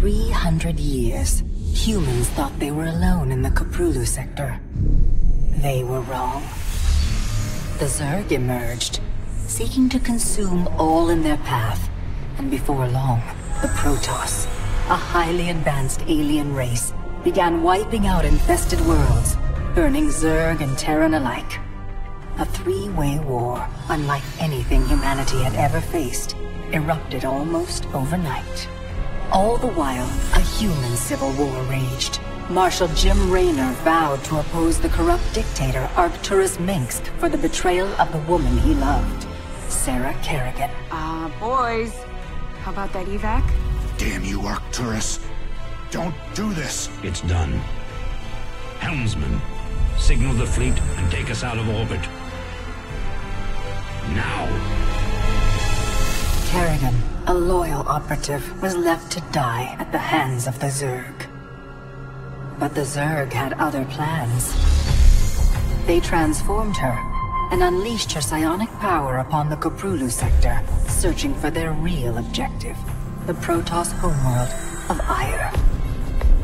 300 years, humans thought they were alone in the Koprulu sector. They were wrong. The Zerg emerged, seeking to consume all in their path, and before long, the Protoss, a highly advanced alien race, began wiping out infested worlds, burning Zerg and Terran alike. A three-way war, unlike anything humanity had ever faced, erupted almost overnight. All the while, a human civil war raged. Marshal Jim Raynor vowed to oppose the corrupt dictator Arcturus Mengsk for the betrayal of the woman he loved, Sarah Kerrigan. Boys, how about that evac? Damn you, Arcturus. Don't do this. It's done. Helmsman, signal the fleet and take us out of orbit. Now! Kerrigan, a loyal operative, was left to die at the hands of the Zerg. But the Zerg had other plans. They transformed her and unleashed her psionic power upon the Koprulu sector, searching for their real objective, the Protoss homeworld of Aiur.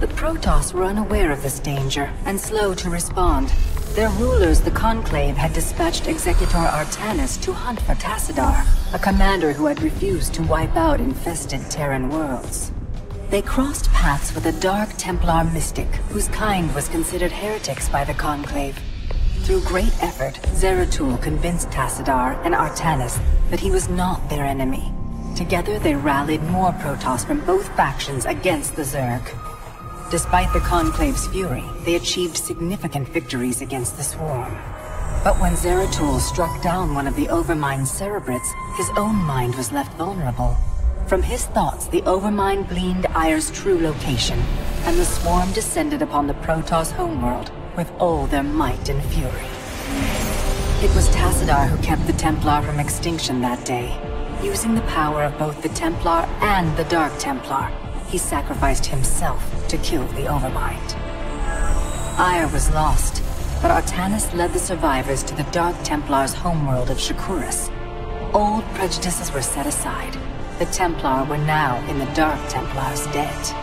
The Protoss were unaware of this danger and slow to respond. Their rulers, the Conclave, had dispatched Executor Artanis to hunt for Tassadar, a commander who had refused to wipe out infested Terran worlds. They crossed paths with a Dark Templar mystic, whose kind was considered heretics by the Conclave. Through great effort, Zeratul convinced Tassadar and Artanis that he was not their enemy. Together they rallied more Protoss from both factions against the Zerg. Despite the Conclave's fury, they achieved significant victories against the Swarm. But when Zeratul struck down one of the Overmind's Cerebrates, his own mind was left vulnerable. From his thoughts, the Overmind gleaned Aier's true location, and the Swarm descended upon the Protoss homeworld with all their might and fury. It was Tassadar who kept the Templar from extinction that day. Using the power of both the Templar and the Dark Templar, he sacrificed himself to kill the Overmind. Aiur was lost, but Artanis led the survivors to the Dark Templar's homeworld of Shakuras. Old prejudices were set aside. The Templar were now in the Dark Templar's debt.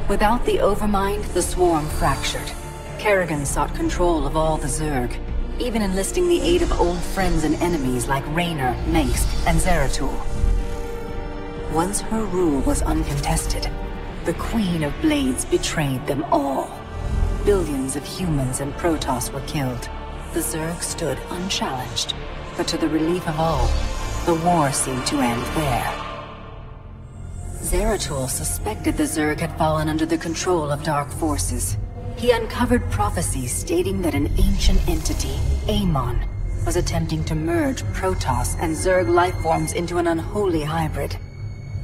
Without the Overmind, the Swarm fractured. Kerrigan sought control of all the Zerg, even enlisting the aid of old friends and enemies like Raynor, Mengsk, and Zeratul. Once her rule was uncontested, the Queen of Blades betrayed them all. Billions of humans and Protoss were killed. The Zerg stood unchallenged, but to the relief of all, the war seemed to end there. Zeratul suspected the Zerg had fallen under the control of dark forces. He uncovered prophecies stating that an ancient entity, Amon, was attempting to merge Protoss and Zerg lifeforms into an unholy hybrid,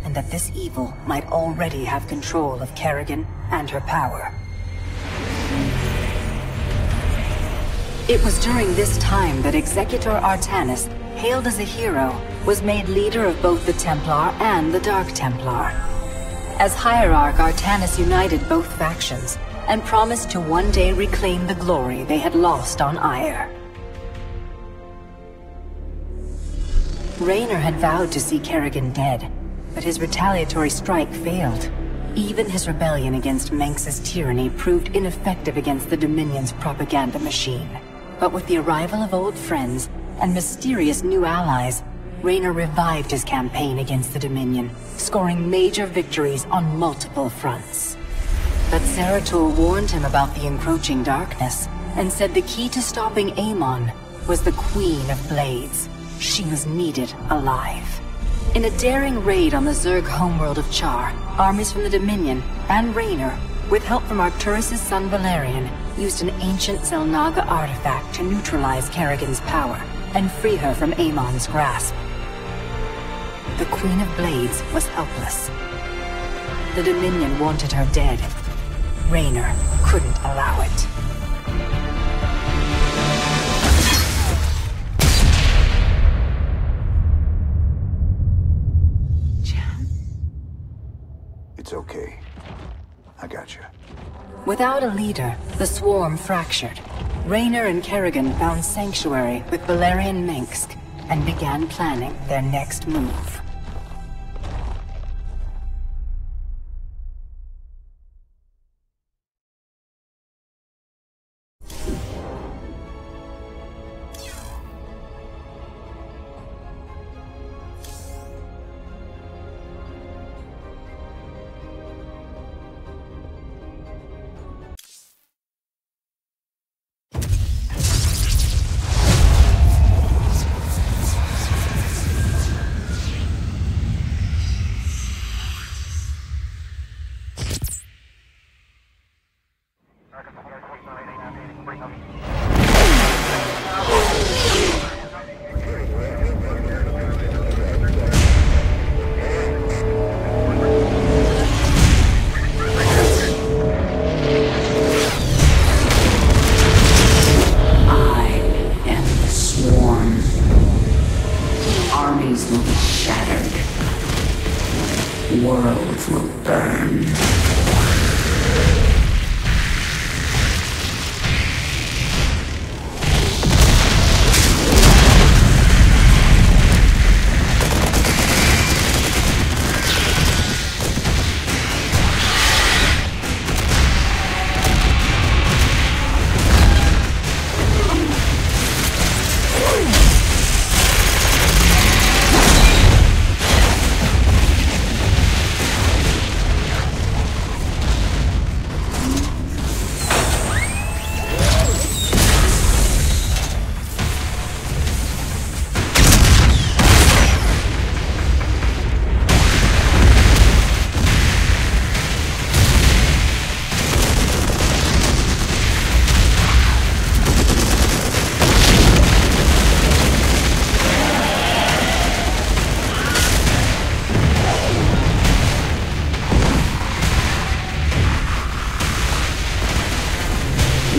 and that this evil might already have control of Kerrigan and her power. It was during this time that Executor Artanis, hailed as a hero, was made leader of both the Templar and the Dark Templar. As Hierarch, Artanis united both factions, and promised to one day reclaim the glory they had lost on Aiur. Raynor had vowed to see Kerrigan dead, but his retaliatory strike failed. Even his rebellion against Mengsk's tyranny proved ineffective against the Dominion's propaganda machine. But with the arrival of old friends and mysterious new allies, Raynor revived his campaign against the Dominion, scoring major victories on multiple fronts. But Zeratul warned him about the encroaching darkness, and said the key to stopping Amon was the Queen of Blades. She was needed alive. In a daring raid on the Zerg homeworld of Char, armies from the Dominion and Raynor, with help from Arcturus' son Valerian, used an ancient Xel'Naga artifact to neutralize Kerrigan's power and free her from Amon's grasp. The Queen of Blades was helpless. The Dominion wanted her dead. Raynor couldn't allow it. It's okay. I got you. Without a leader, the Swarm fractured. Raynor and Kerrigan found sanctuary with Valerian Mengsk and began planning their next move. bodies will be shattered. Worlds will burn.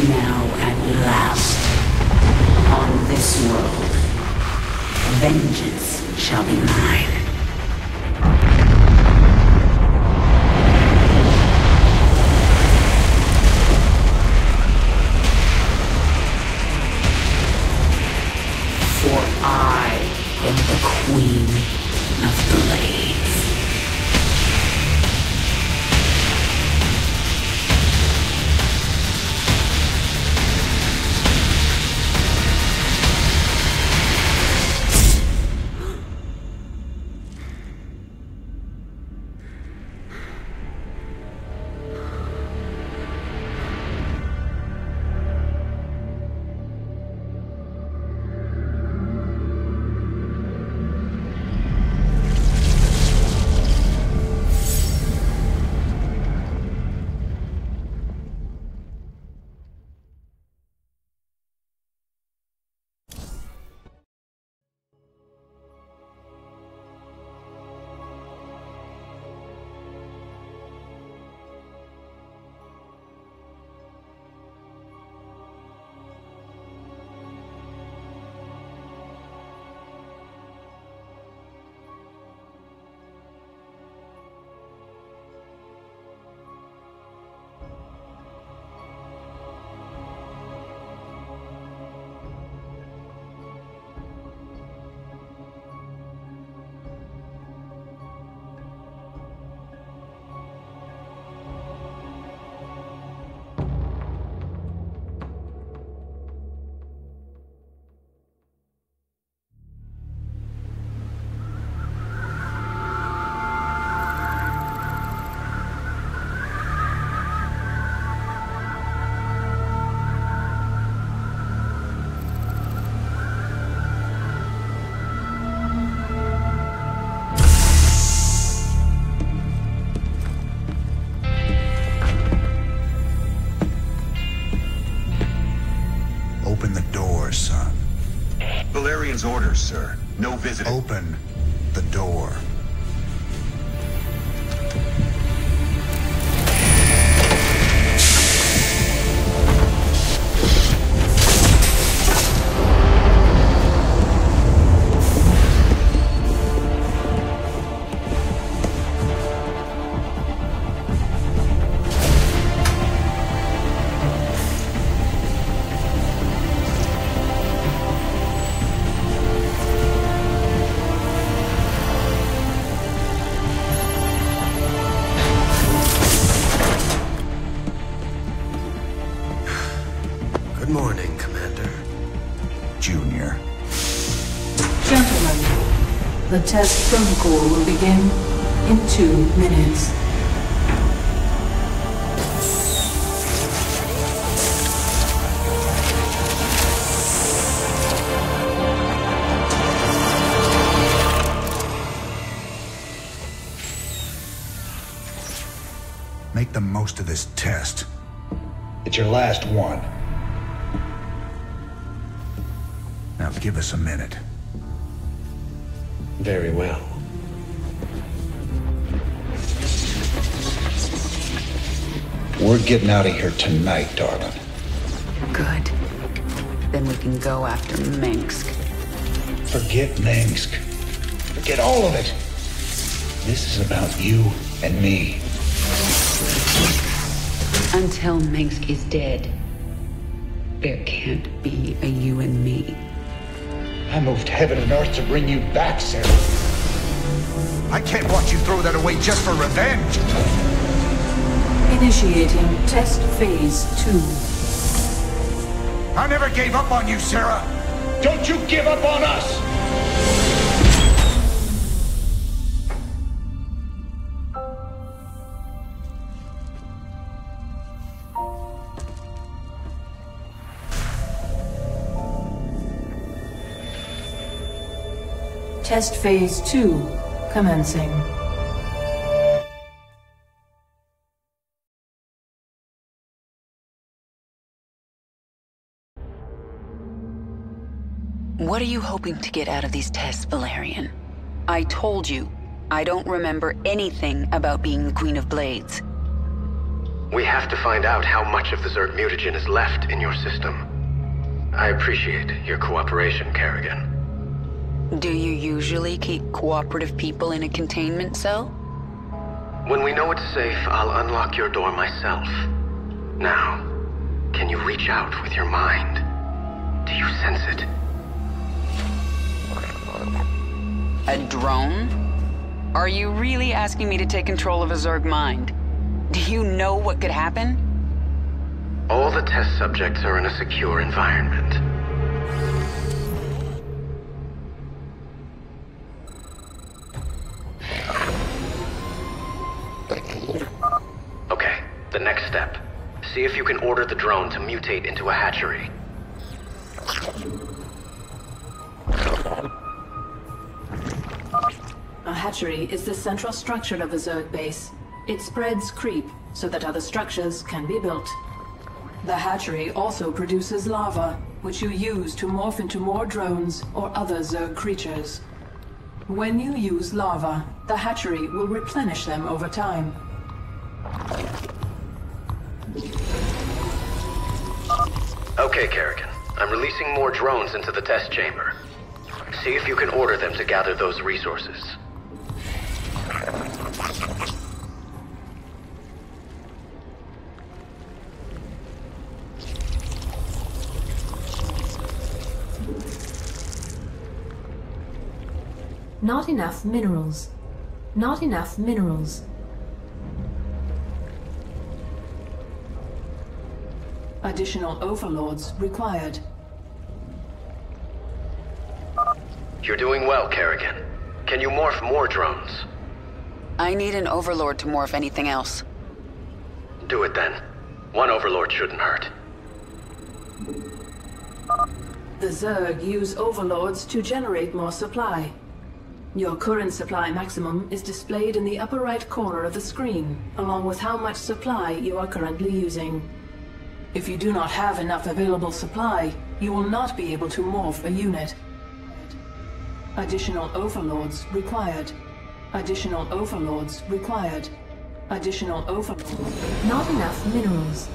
Now at last, on this world, vengeance shall be mine. For I am the Queen of Blades. Open the door, son. Valerian's orders, sir. No visitor. Open the door. Good morning, Commander. Junior. Gentlemen, the test protocol will begin in 2 minutes. Make the most of this test. It's your last one. Now give us a minute. Very well. We're getting out of here tonight, darling. Good. Then we can go after Minsk. Forget Minsk. Get all of it. This is about you and me. Until Mengsk is dead, there can't be a you and me. I moved heaven and earth to bring you back, Sarah. I can't watch you throw that away just for revenge. Initiating test phase 2. I never gave up on you, Sarah. Don't you give up on us! Test phase 2 commencing. What are you hoping to get out of these tests, Valerian? I told you, I don't remember anything about being the Queen of Blades. We have to find out how much of the Zerg mutagen is left in your system. I appreciate your cooperation, Kerrigan. Do you usually keep cooperative people in a containment cell? When we know it's safe, I'll unlock your door myself. Now, can you reach out with your mind? Do you sense it? A drone? Are you really asking me to take control of a Zerg mind? Do you know what could happen? All the test subjects are in a secure environment. Okay, the next step. See if you can order the drone to mutate into a hatchery. A hatchery is the central structure of a Zerg base. It spreads creep so that other structures can be built. The hatchery also produces lava, which you use to morph into more drones or other Zerg creatures. When you use lava, the hatchery will replenish them over time. Okay, Kerrigan. I'm releasing more drones into the test chamber. See if you can order them to gather those resources. Not enough minerals. Not enough minerals. Additional overlords required. You're doing well, Kerrigan. Can you morph more drones? I need an overlord to morph anything else. Do it then. One overlord shouldn't hurt. The Zerg use overlords to generate more supply. Your current supply maximum is displayed in the upper right corner of the screen, along with how much supply you are currently using. If you do not have enough available supply, you will not be able to morph a unit. Additional overlords required. Additional overlords required. Additional overlords. Not enough minerals.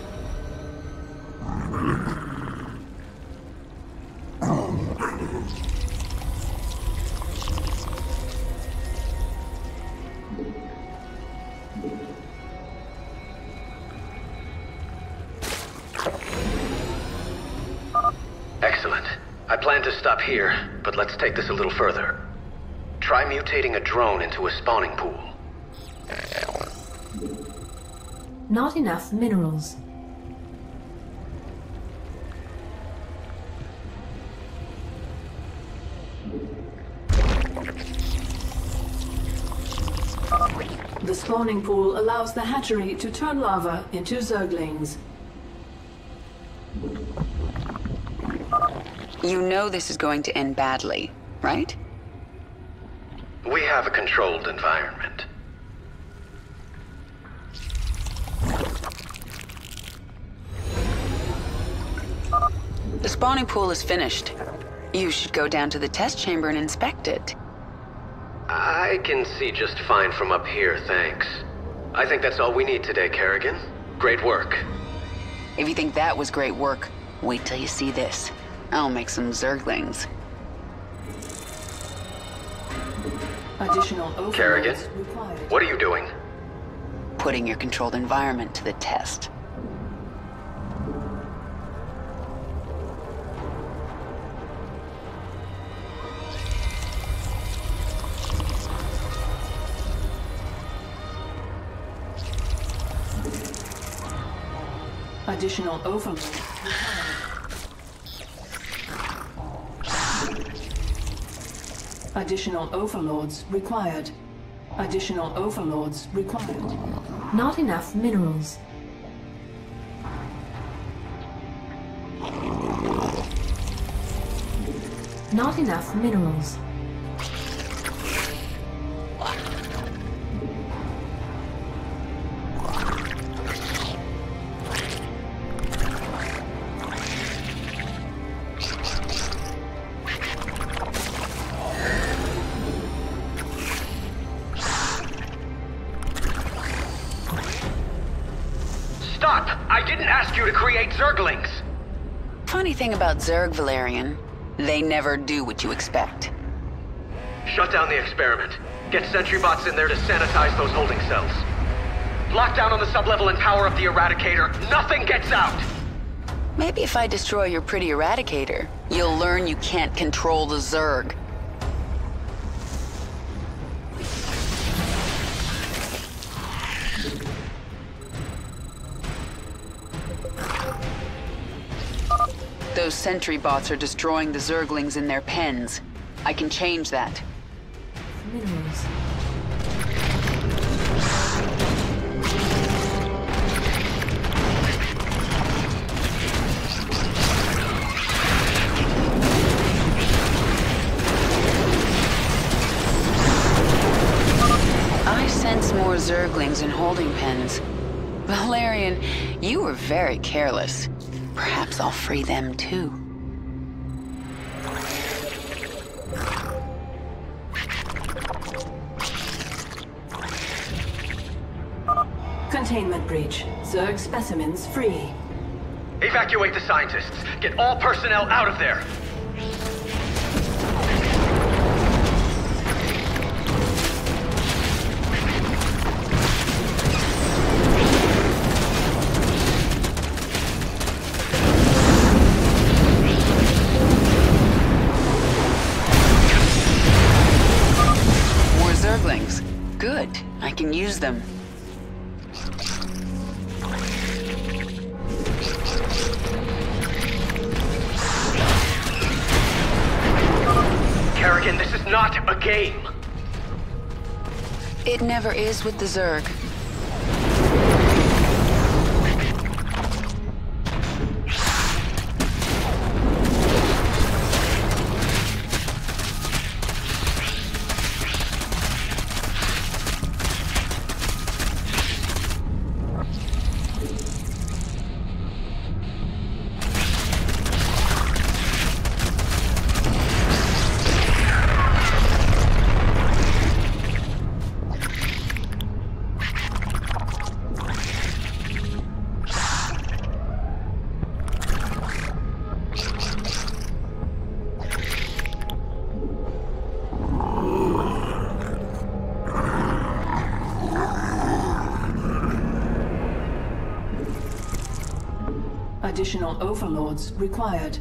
Excellent. I plan to stop here, but let's take this a little further. Try mutating a drone into a spawning pool. Not enough minerals. The spawning pool allows the hatchery to turn lava into Zerglings. You know this is going to end badly, right? We have a controlled environment. The spawning pool is finished. You should go down to the test chamber and inspect it. I can see just fine from up here, thanks. I think that's all we need today, Kerrigan. Great work. If you think that was great work, wait till you see this. I'll make some Zerglings. Additional overloads Kerrigan? required. What are you doing? Putting your controlled environment to the test. Additional overload. Additional overlords required. Additional overlords required. Not enough minerals. Not enough minerals. Stop! I didn't ask you to create Zerglings! Funny thing about Zerg, Valerian, they never do what you expect. Shut down the experiment. Get sentry bots in there to sanitize those holding cells. Lock down on the sublevel and power up the Eradicator. Nothing gets out! Maybe if I destroy your pretty Eradicator, you'll learn you can't control the Zerg. Those sentry bots are destroying the Zerglings in their pens. I can change that. Minerals. I sense more Zerglings in holding pens. Valerian, you were very careless. Perhaps I'll free them too. Containment breach. Zerg specimens free. Evacuate the scientists. Get all personnel out of there. More Zerglings. Good. I can use them. Kerrigan, this is not a game. It never is with the Zerg. Additional overlords required.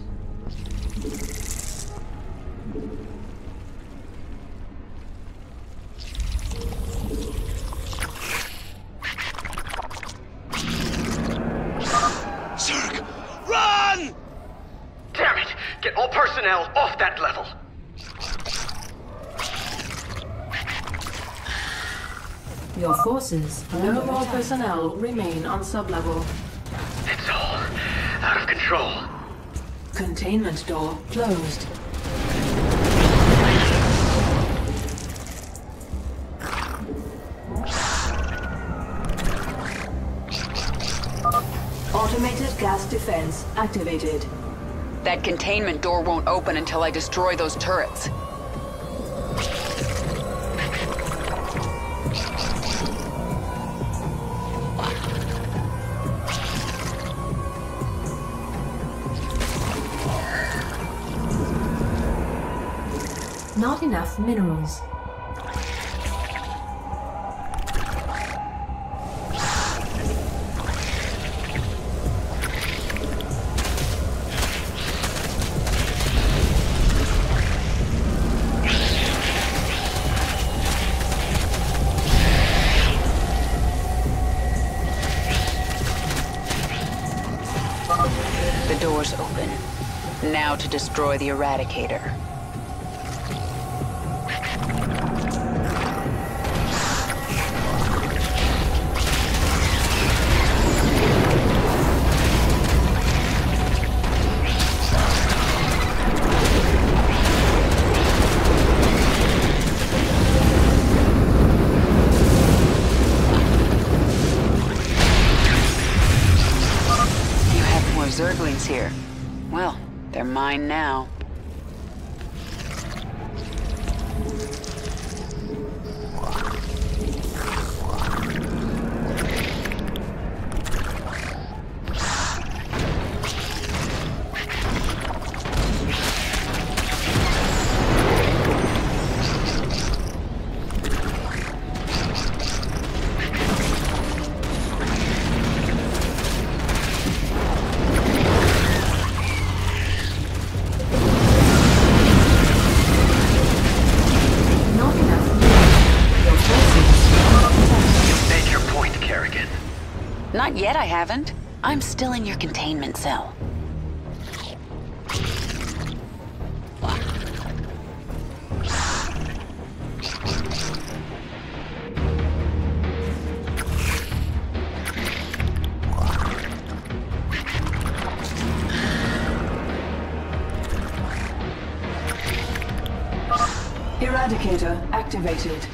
Zerg, run! Damn it! Get all personnel off that level. Your forces are No under more attack. personnel remain on sublevel. It's all out of control. Containment door closed. Automated gas defense activated. That containment door won't open until I destroy those turrets. Not enough minerals. Now to destroy the Eradicator. Zerglings here. Well, they're mine now. Not yet, I haven't. I'm still in your containment cell. Eradicator activated.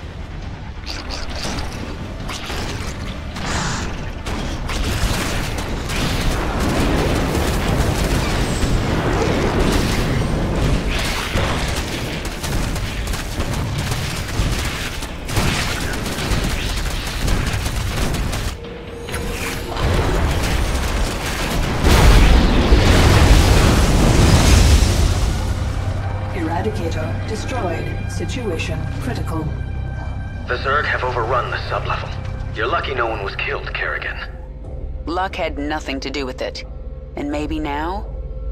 Eradicator destroyed. Situation critical. The Zerg have overrun the sublevel. You're lucky no one was killed, Kerrigan. Luck had nothing to do with it. And maybe now,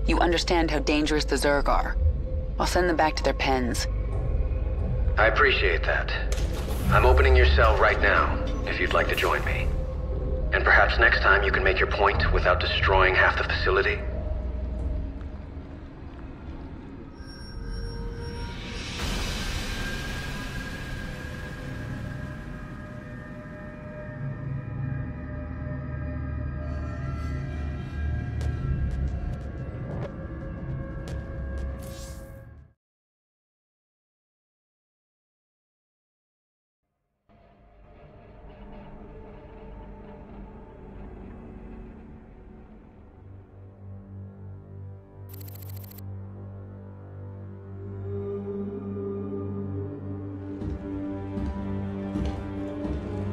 you understand how dangerous the Zerg are. I'll send them back to their pens. I appreciate that. I'm opening your cell right now, if you'd like to join me. And perhaps next time you can make your point without destroying half the facility?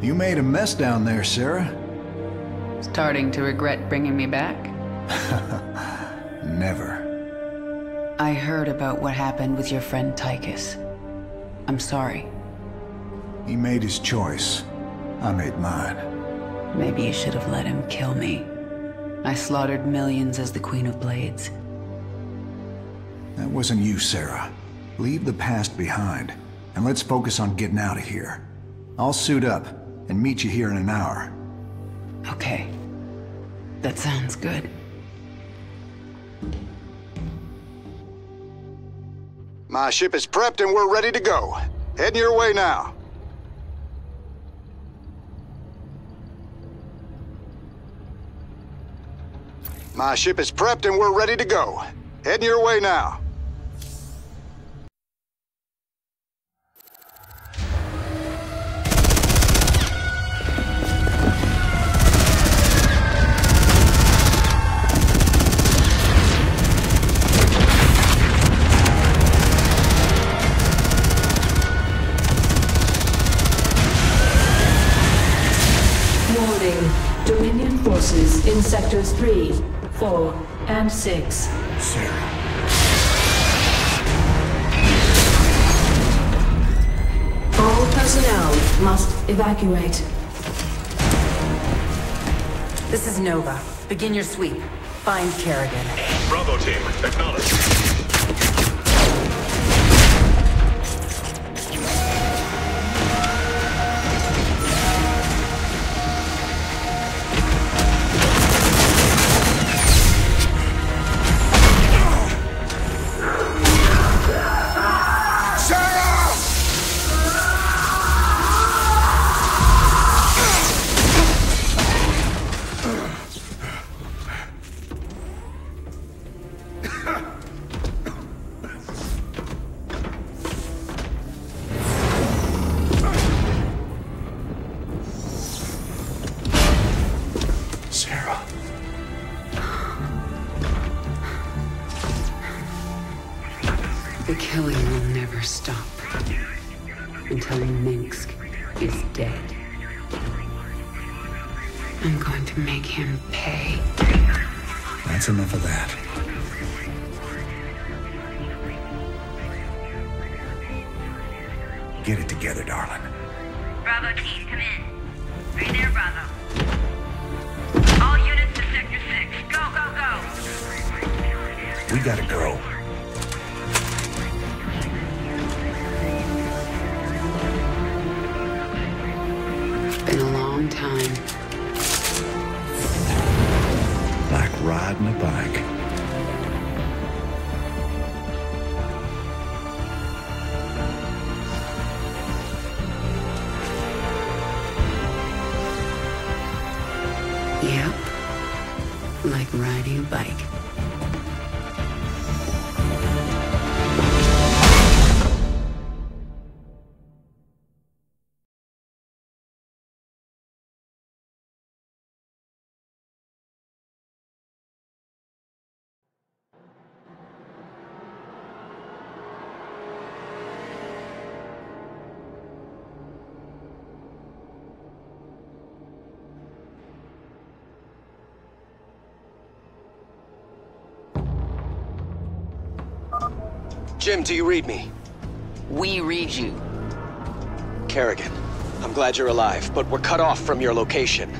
You made a mess down there, Sarah. Starting to regret bringing me back? Never. I heard about what happened with your friend Tychus. I'm sorry. He made his choice. I made mine. Maybe you should have let him kill me. I slaughtered millions as the Queen of Blades. That wasn't you, Sarah. Leave the past behind, and let's focus on getting out of here. I'll suit up and meet you here in an hour. Okay. That sounds good. My ship is prepped and we're ready to go. Heading your way now. My ship is prepped and we're ready to go. Heading your way now. Dominion forces in sectors 3, 4, and 6. Sarah. All personnel must evacuate. This is Nova. Begin your sweep. Find Kerrigan. Bravo team, acknowledge. killing will never stop. Until Minsk is dead. I'm going to make him pay. That's enough of that. Get it together, darling. Bravo team, come in. Are you there, Bravo? All units to Sector 6. Go, go, go! We gotta go. Been a long time. Like riding a bike. Yep. Like riding a bike. Jim, do you read me? We read you. Kerrigan, I'm glad you're alive, but we're cut off from your location.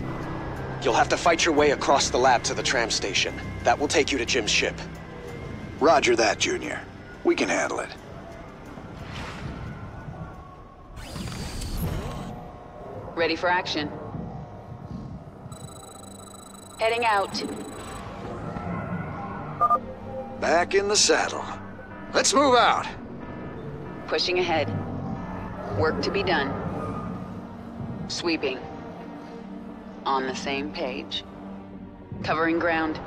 You'll have to fight your way across the lab to the tram station. That will take you to Jim's ship. Roger that, Junior. We can handle it. Ready for action. Heading out. Back in the saddle. Let's move out. Pushing ahead. Work to be done. Sweeping. On the same page. Covering ground.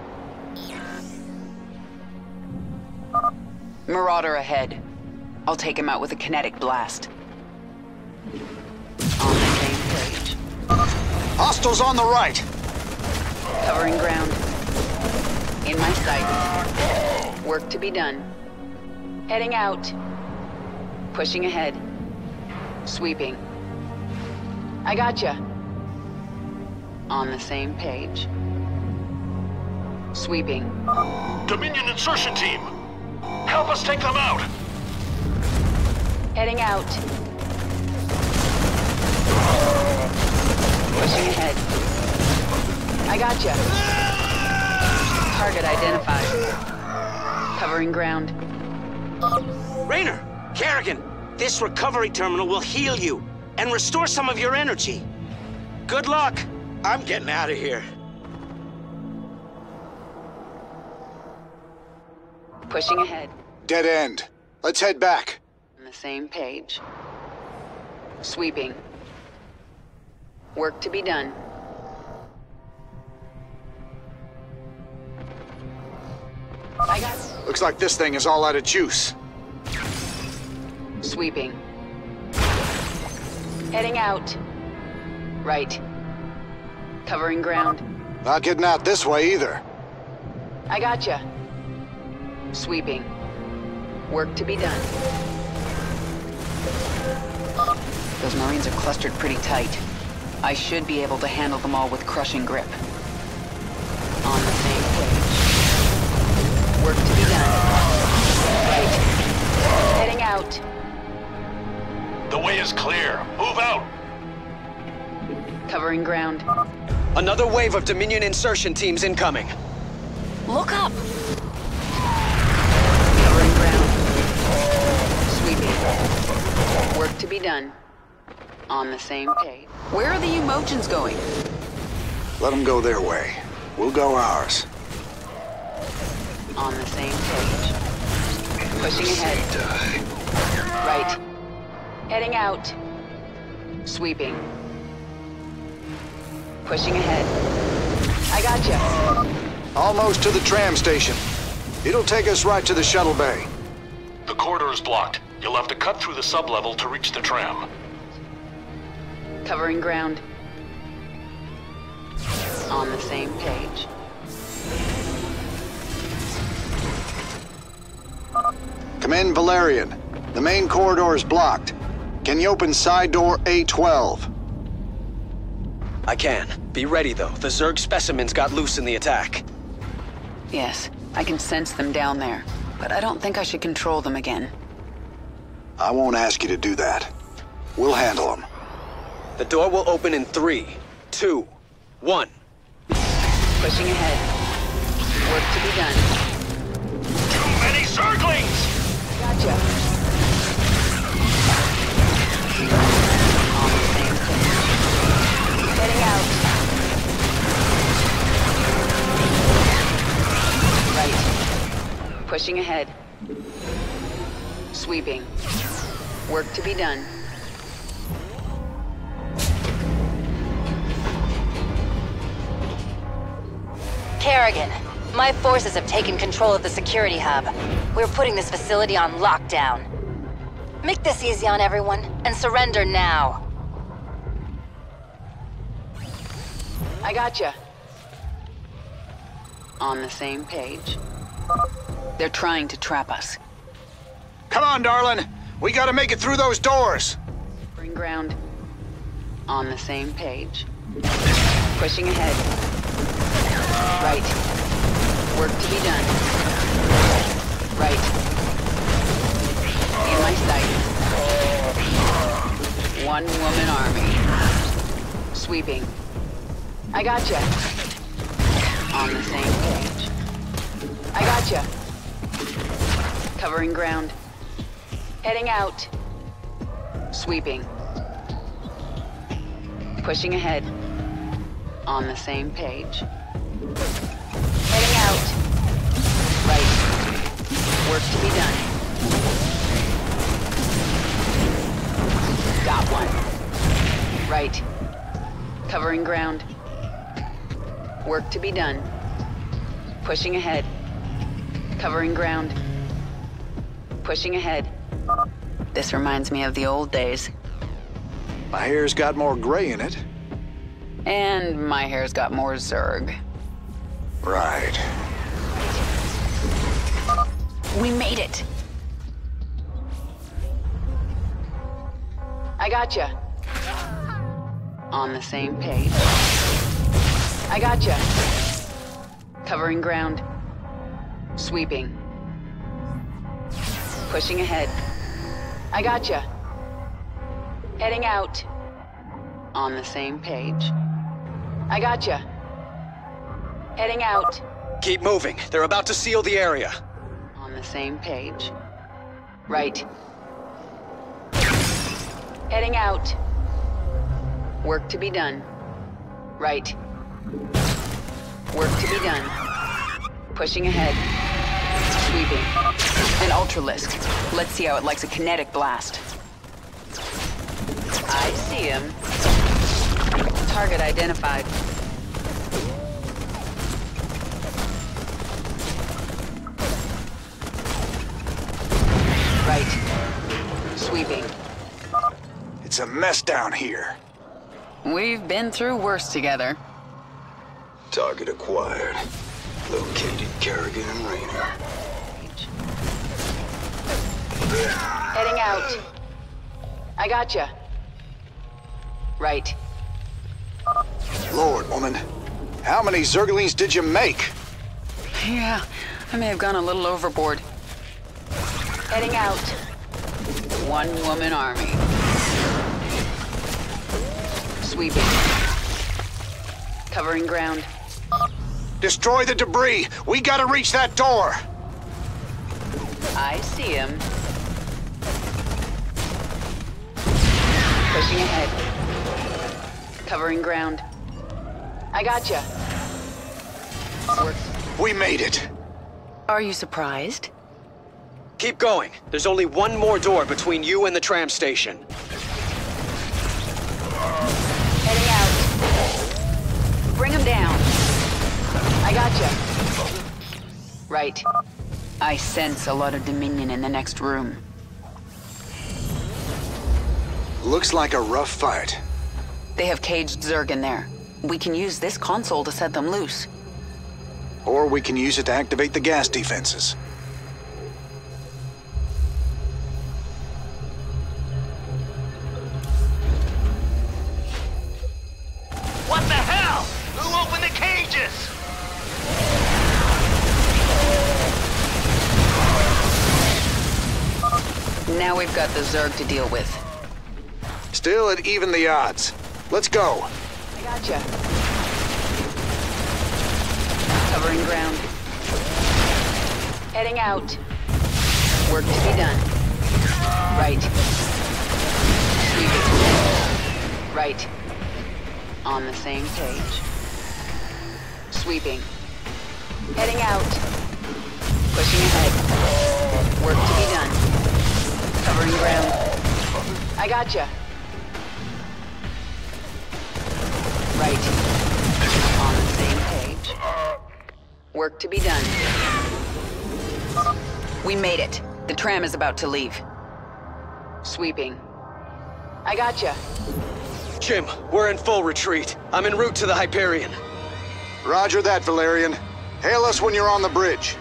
Marauder ahead. I'll take him out with a kinetic blast. On the same page. Hostiles on the right. Covering ground. In my sight. Work to be done. Heading out. Pushing ahead. Sweeping. I gotcha. On the same page. Sweeping. Dominion insertion team! Help us take them out! Heading out. Pushing ahead. I gotcha. Target identified. Covering ground. Raynor! Kerrigan! This recovery terminal will heal you and restore some of your energy. Good luck! I'm getting out of here. Pushing ahead. Dead end. Let's head back. On the same page. Sweeping. Work to be done. I got... Looks like this thing is all out of juice. Sweeping. Heading out. Right. Covering ground. Not getting out this way either. I gotcha. Sweeping. Work to be done. Those Marines are clustered pretty tight. I should be able to handle them all with crushing grip. On the same page. Work to be done. Right. Heading out. The way is clear. Move out! Covering ground. Another wave of Dominion insertion teams incoming. Look up! Covering ground. Sweeping. Work to be done. On the same page. Where are the Umojans going? Let them go their way. We'll go ours. On the same page. Pushing ahead. Right. Heading out. Sweeping. Pushing ahead. I gotcha. Almost to the tram station. It'll take us right to the shuttle bay. The corridor is blocked. You'll have to cut through the sublevel to reach the tram. Covering ground. On the same page. Come in, Valerian. The main corridor is blocked. Can you open side door A12? I can. Be ready, though. The Zerg specimens got loose in the attack. Yes, I can sense them down there, but I don't think I should control them again. I won't ask you to do that. We'll handle them. The door will open in 3, 2, 1. Pushing ahead. Work to be done. Too many Zerglings! Gotcha. On the same page. Heading out. Right. Pushing ahead. Sweeping. Work to be done. Kerrigan, my forces have taken control of the security hub. We're putting this facility on lockdown. Make this easy on everyone, and surrender now. I gotcha. On the same page. They're trying to trap us. Come on, darling. We gotta make it through those doors. Bring ground. On the same page. Pushing ahead. Right. Work to be done. Right. In my sight. One-woman army. Sweeping. I gotcha. On the same page. I gotcha. Covering ground. Heading out. Sweeping. Pushing ahead. On the same page. Heading out. Right. Work to be done. Got one. Right. Covering ground. Work to be done. Pushing ahead. Covering ground. Pushing ahead. This reminds me of the old days. My hair's got more gray in it. And my hair's got more Zerg. Right. We made it. I gotcha. On the same page. I gotcha. Covering ground. Sweeping. Pushing ahead. I gotcha. Heading out. On the same page. I gotcha. Heading out. Keep moving. They're about to seal the area. On the same page. Right. Heading out. Work to be done. Right. Work to be done. Pushing ahead. Sweeping. An Ultralisk. Let's see how it likes a kinetic blast. I see him. Target identified. Right. Sweeping. It's a mess down here. We've been through worse together. Target acquired. Located Kerrigan and Raynor. Heading out. I gotcha. Right. Lord, woman. How many Zerglings did you make? Yeah, I may have gone a little overboard. Heading out. One-woman army. Sweeping. Covering ground. Destroy the debris. We gotta reach that door. I see him. Pushing ahead. Covering ground. I gotcha. We made it. Are you surprised? Keep going. There's only one more door between you and the tram station. Heading out. Bring him down. I gotcha. Right. I sense a lot of Dominion in the next room. Looks like a rough fight. They have caged Zerg in there. We can use this console to set them loose. Or we can use it to activate the gas defenses. We've got the Zerg to deal with. Still at even the odds. Let's go. I gotcha. Covering ground. Heading out. Work to be done. Right. Sweeping. Right. On the same page. Sweeping. Heading out. Pushing ahead. Work to be done. Covering ground. I gotcha. Right. On the same page. Work to be done. We made it. The tram is about to leave. Sweeping. I gotcha. Jim, we're in full retreat. I'm en route to the Hyperion. Roger that, Valerian. Hail us when you're on the bridge.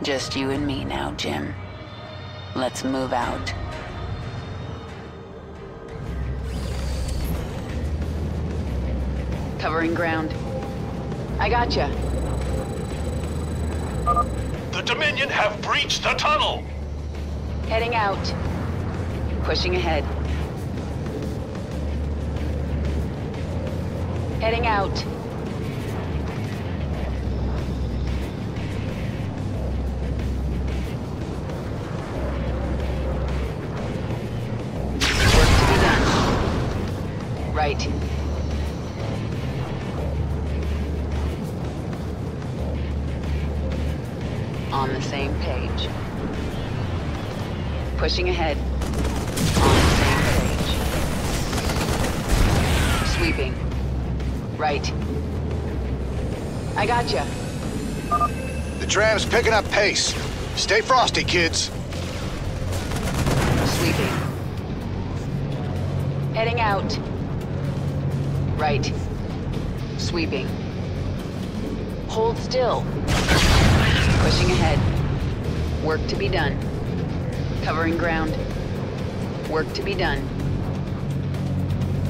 Just you and me now, Jim. Let's move out. Covering ground. I gotcha. The Dominion have breached the tunnel! Heading out. Pushing ahead. Heading out. Work to be done. Right. On the same page. Pushing ahead. On the same page. Sweeping. Right. I gotcha. The tram's picking up pace. Stay frosty, kids. Sweeping. Heading out. Right. Sweeping. Hold still. Pushing ahead. Work to be done. Covering ground. Work to be done.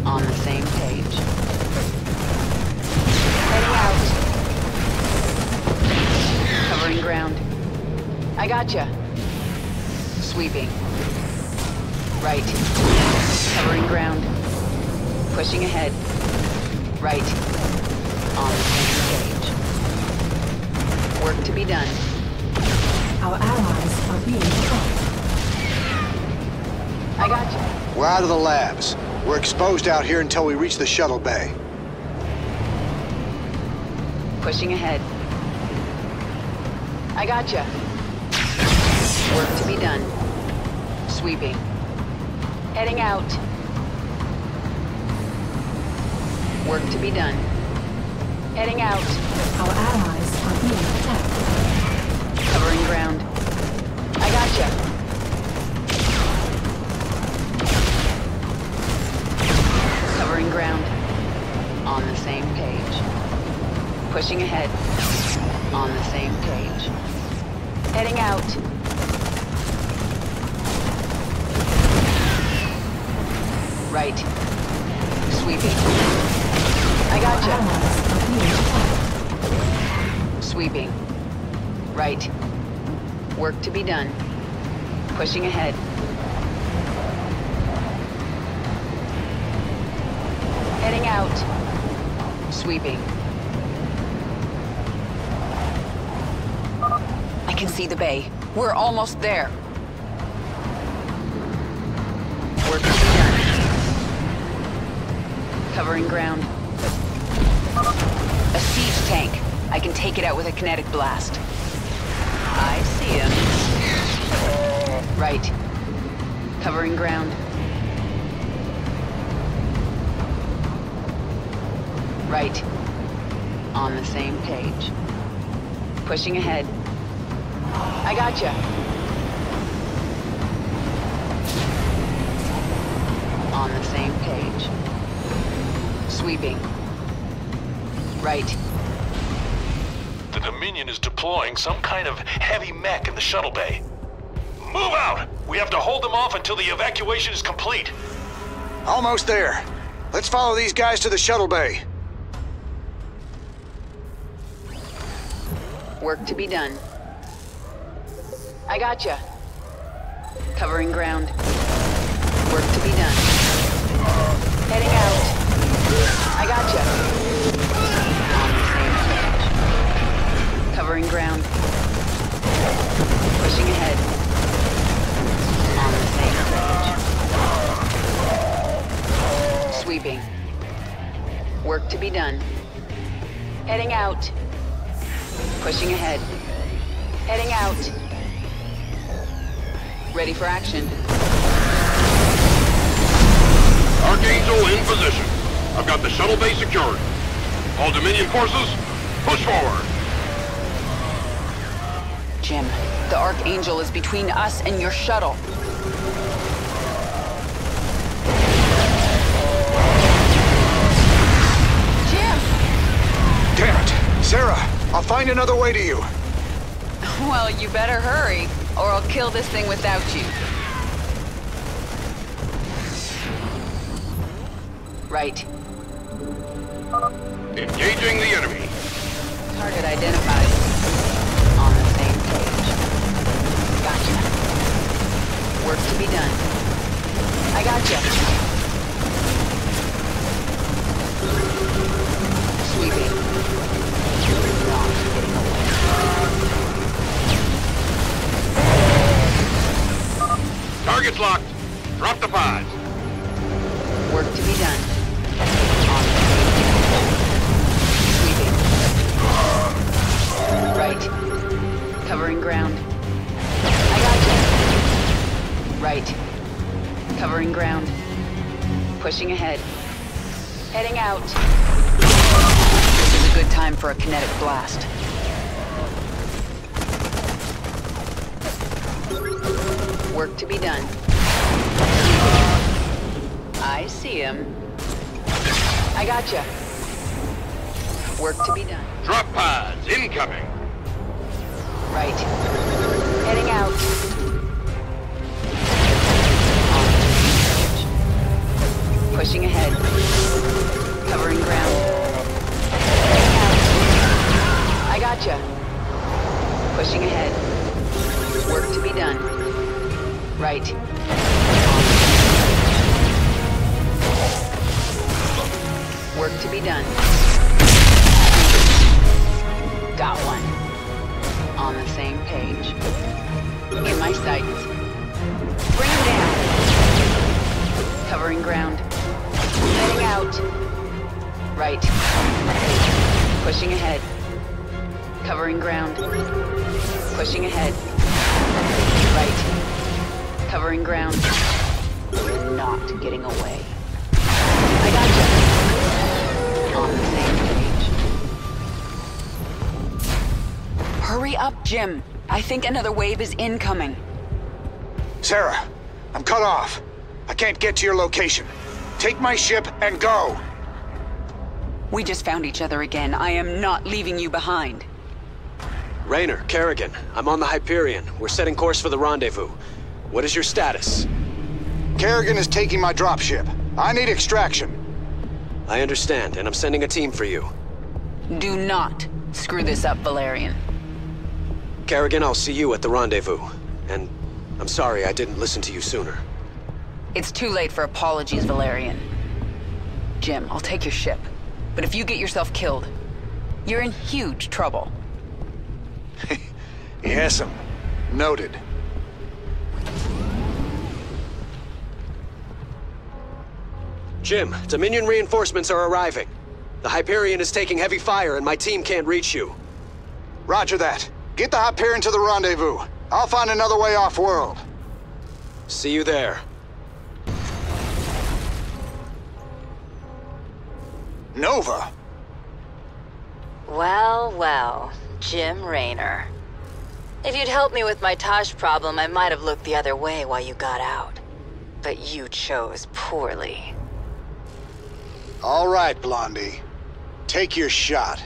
On the same page. Heading out. Covering ground. I gotcha. Sweeping. Right. Covering ground. Pushing ahead. Right. On the same page. Work to be done. Our allies are being attacked. I gotcha. We're out of the labs. We're exposed out here until we reach the shuttle bay. Pushing ahead. I gotcha. Work to be done. Sweeping. Heading out. Work to be done. Heading out. Our allies are being attacked. Covering ground. I gotcha. Covering ground. On the same page. Pushing ahead. On the same page. Heading out. Right. Sweeping. I gotcha. Sweeping. Right. Work to be done. Pushing ahead. Heading out. Sweeping. I can see the bay. We're almost there. Work to be done. Covering ground. A siege tank. I can take it out with a kinetic blast. I see him. Right. Covering ground. Right. On the same page. Pushing ahead. I gotcha. On the same page. Sweeping. Right. The Dominion is deploying some kind of heavy mech in the shuttle bay. Move out! We have to hold them off until the evacuation is complete. Almost there. Let's follow these guys to the shuttle bay. Work to be done. I gotcha. Covering ground. Work to be done. Heading out. I gotcha. On the same page. Covering ground. Pushing ahead. On the same page. Sweeping. Work to be done. Heading out. Pushing ahead. Heading out. Ready for action. Archangel in position. I've got the shuttle bay secured. All Dominion forces, push forward. Jim, the Archangel is between us and your shuttle. Jim! Damn it! Sarah, I'll find another way to you. Well, you better hurry, or I'll kill this thing without you. Right. Engaging the enemy. Target identified. On the same page. Gotcha. Work to be done. I gotcha. Sweeping. Not getting away. Target's locked. Drop the pods. Work to be done. Right. Covering ground. I gotcha. Right. Covering ground. Pushing ahead. Heading out. This is a good time for a kinetic blast. Work to be done. I see him. I gotcha. Work to be done. Drop pods incoming. Right. Heading out. Pushing ahead. Covering ground. Heading out. I gotcha. Pushing ahead. Work to be done. Right. Work to be done. Got one. On the same page. In my sights. Bring him down. Covering ground. Heading out. Right. Pushing ahead. Covering ground. Pushing ahead. Right. Covering ground. You're not getting away. I gotcha. On the same page. Hurry up, Jim. I think another wave is incoming. Sarah, I'm cut off. I can't get to your location. Take my ship and go. We just found each other again. I am not leaving you behind. Raynor, Kerrigan, I'm on the Hyperion. We're setting course for the rendezvous. What is your status? Kerrigan is taking my dropship. I need extraction. I understand, and I'm sending a team for you. Do not screw this up, Valerian. Kerrigan, I'll see you at the rendezvous. And I'm sorry I didn't listen to you sooner. It's too late for apologies, Valerian. Jim, I'll take your ship. But if you get yourself killed, you're in huge trouble. Yes'm. Noted. Jim, Dominion reinforcements are arriving. The Hyperion is taking heavy fire and my team can't reach you. Roger that. Get the Hyperion to the rendezvous. I'll find another way off-world. See you there. Nova! Well, well, Jim Raynor. If you'd helped me with my Tosh problem, I might have looked the other way while you got out. But you chose poorly. All right, Blondie. Take your shot.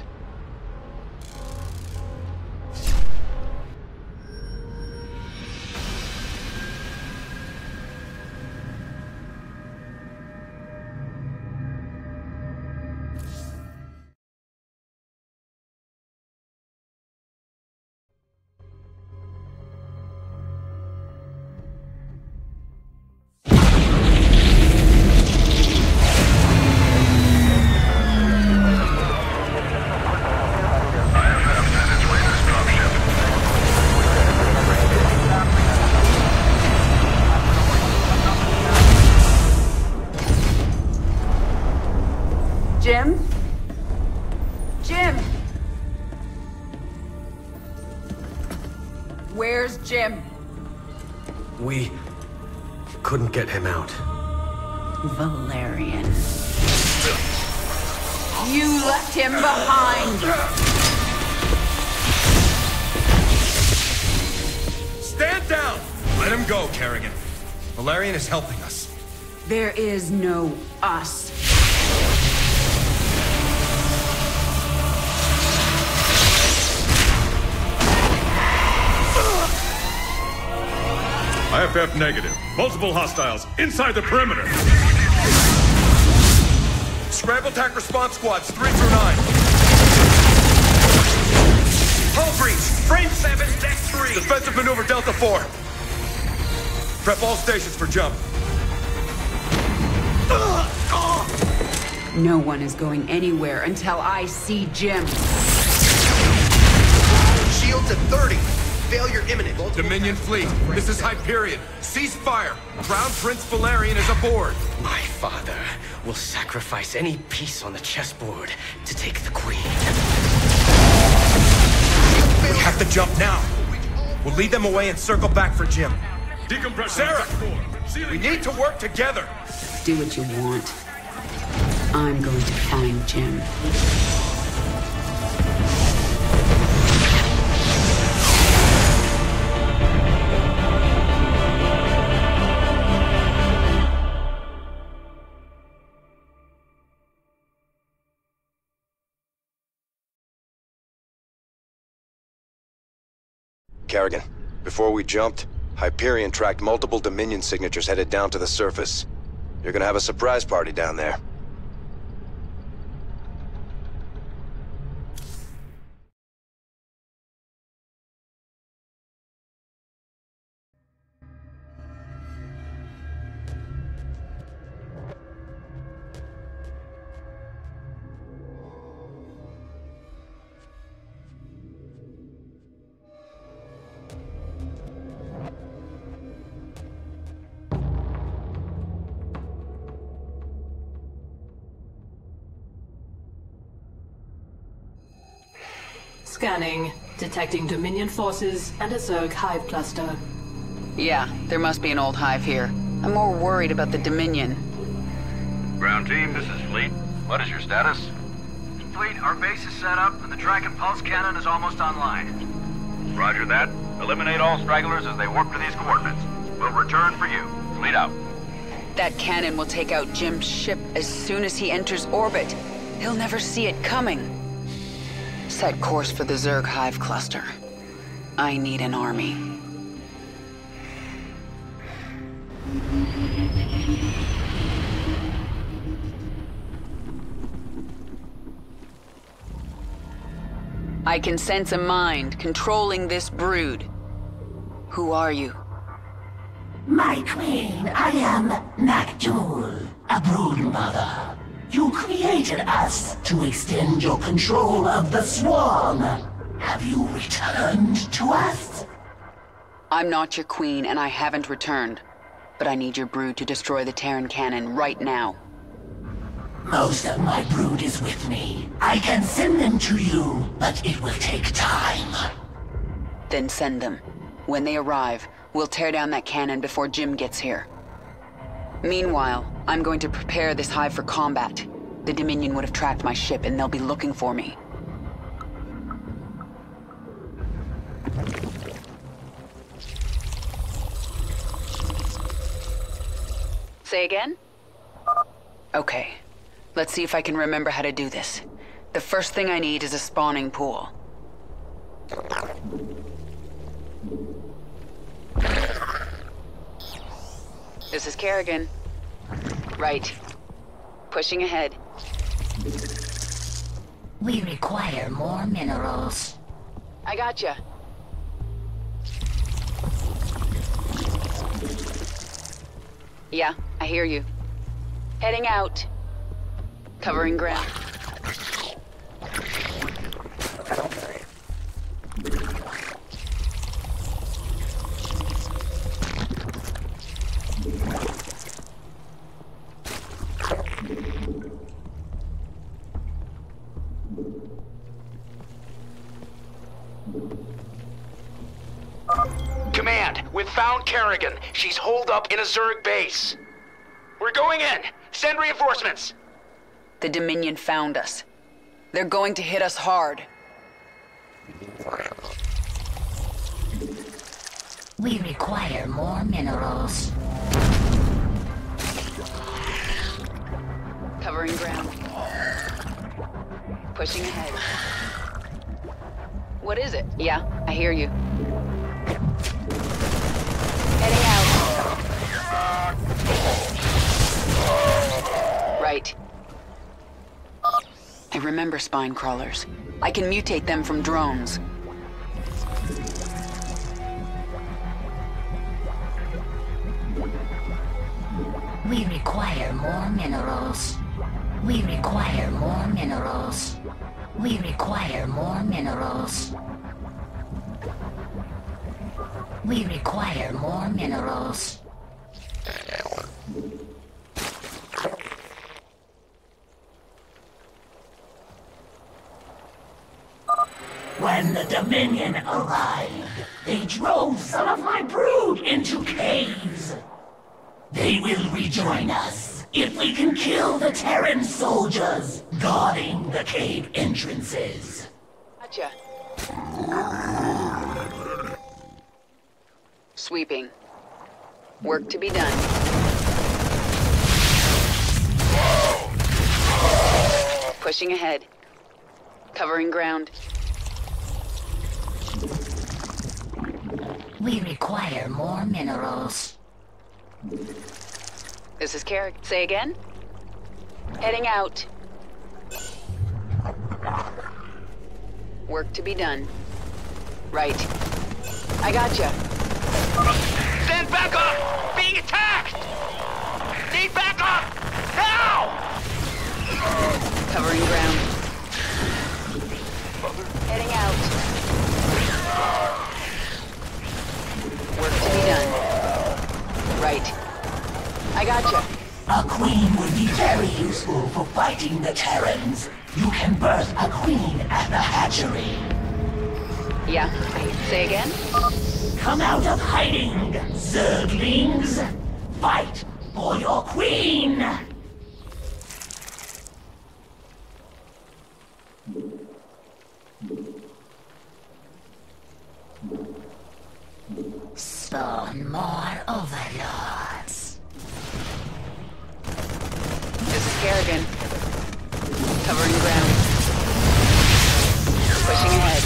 get him out. Valerian. You left him behind! Stand down! Let him go, Kerrigan. Valerian is helping us. There is no us. IFF negative. Multiple hostiles inside the perimeter. Scramble attack response squads 3 through 9. Hull breach. Frame 7, deck 3. Defensive maneuver Delta 4. Prep all stations for jump. No one is going anywhere until I see Jim. Shields at 30. Failure imminent. Dominion fleet, this is Hyperion. Cease fire. Crown Prince Valerian is aboard. My father will sacrifice any piece on the chessboard to take the queen. We have to jump now. We'll lead them away and circle back for Jim. Decompression. Sarah, we need to work together. Do what you want. I'm going to find Jim. Kerrigan, before we jumped, Hyperion tracked multiple Dominion signatures headed down to the surface. You're gonna have a surprise party down there. Scanning. Detecting Dominion forces and a Zerg hive cluster. Yeah, there must be an old hive here. I'm more worried about the Dominion. Ground team, this is Fleet. What is your status? Fleet, our base is set up and the Draken pulse cannon is almost online. Roger that. Eliminate all stragglers as they warp to these coordinates. We'll return for you. Fleet out. That cannon will take out Jim's ship as soon as he enters orbit. He'll never see it coming. Set course for the Zerg hive cluster. I need an army. I can sense a mind controlling this brood. Who are you? My queen, I am Nak'Jul, a brood mother. You created us to extend your control of the swarm. Have you returned to us? I'm not your queen, and I haven't returned. But I need your brood to destroy the Terran cannon right now. Most of my brood is with me. I can send them to you, but it will take time. Then send them. When they arrive, we'll tear down that cannon before Jim gets here. Meanwhile, I'm going to prepare this hive for combat. The Dominion would have tracked my ship, and they'll be looking for me. Say again? Okay. Let's see if I can remember how to do this. The first thing I need is a spawning pool. This is Kerrigan. Right. Pushing ahead. We require more minerals. I gotcha. Yeah, I hear you. Heading out. Covering ground. Command, we've found found Kerrigan. She's holed up in a Zerg base. We're going in. Send reinforcements. The Dominion found us. They're going to hit us hard. We require more minerals. Covering ground. Pushing ahead. What is it? Yeah, I hear you. Heading out. Right. I remember spine crawlers. I can mutate them from drones. We require more minerals. We require more minerals. We require more minerals. We require more minerals. When the Dominion arrived, they drove some of my brood into caves. They will rejoin us if we can kill the Terran soldiers guarding the cave entrances. Gotcha. Sweeping. Work to be done. Pushing ahead. Covering ground. We require more minerals. This is Carrick. Say again? Heading out. Work to be done. Right. I gotcha. Stand back up! Being attacked! Need backup! Now! Covering ground. Heading out. Work to be done. Right. I gotcha. A queen would be very useful for fighting the Terrans. You can birth a queen at the hatchery. Yeah. Say again? Come out of hiding, Zerglings! Fight for your queen! Spawn more overlords. This is Kerrigan. Covering ground. Pushing ahead.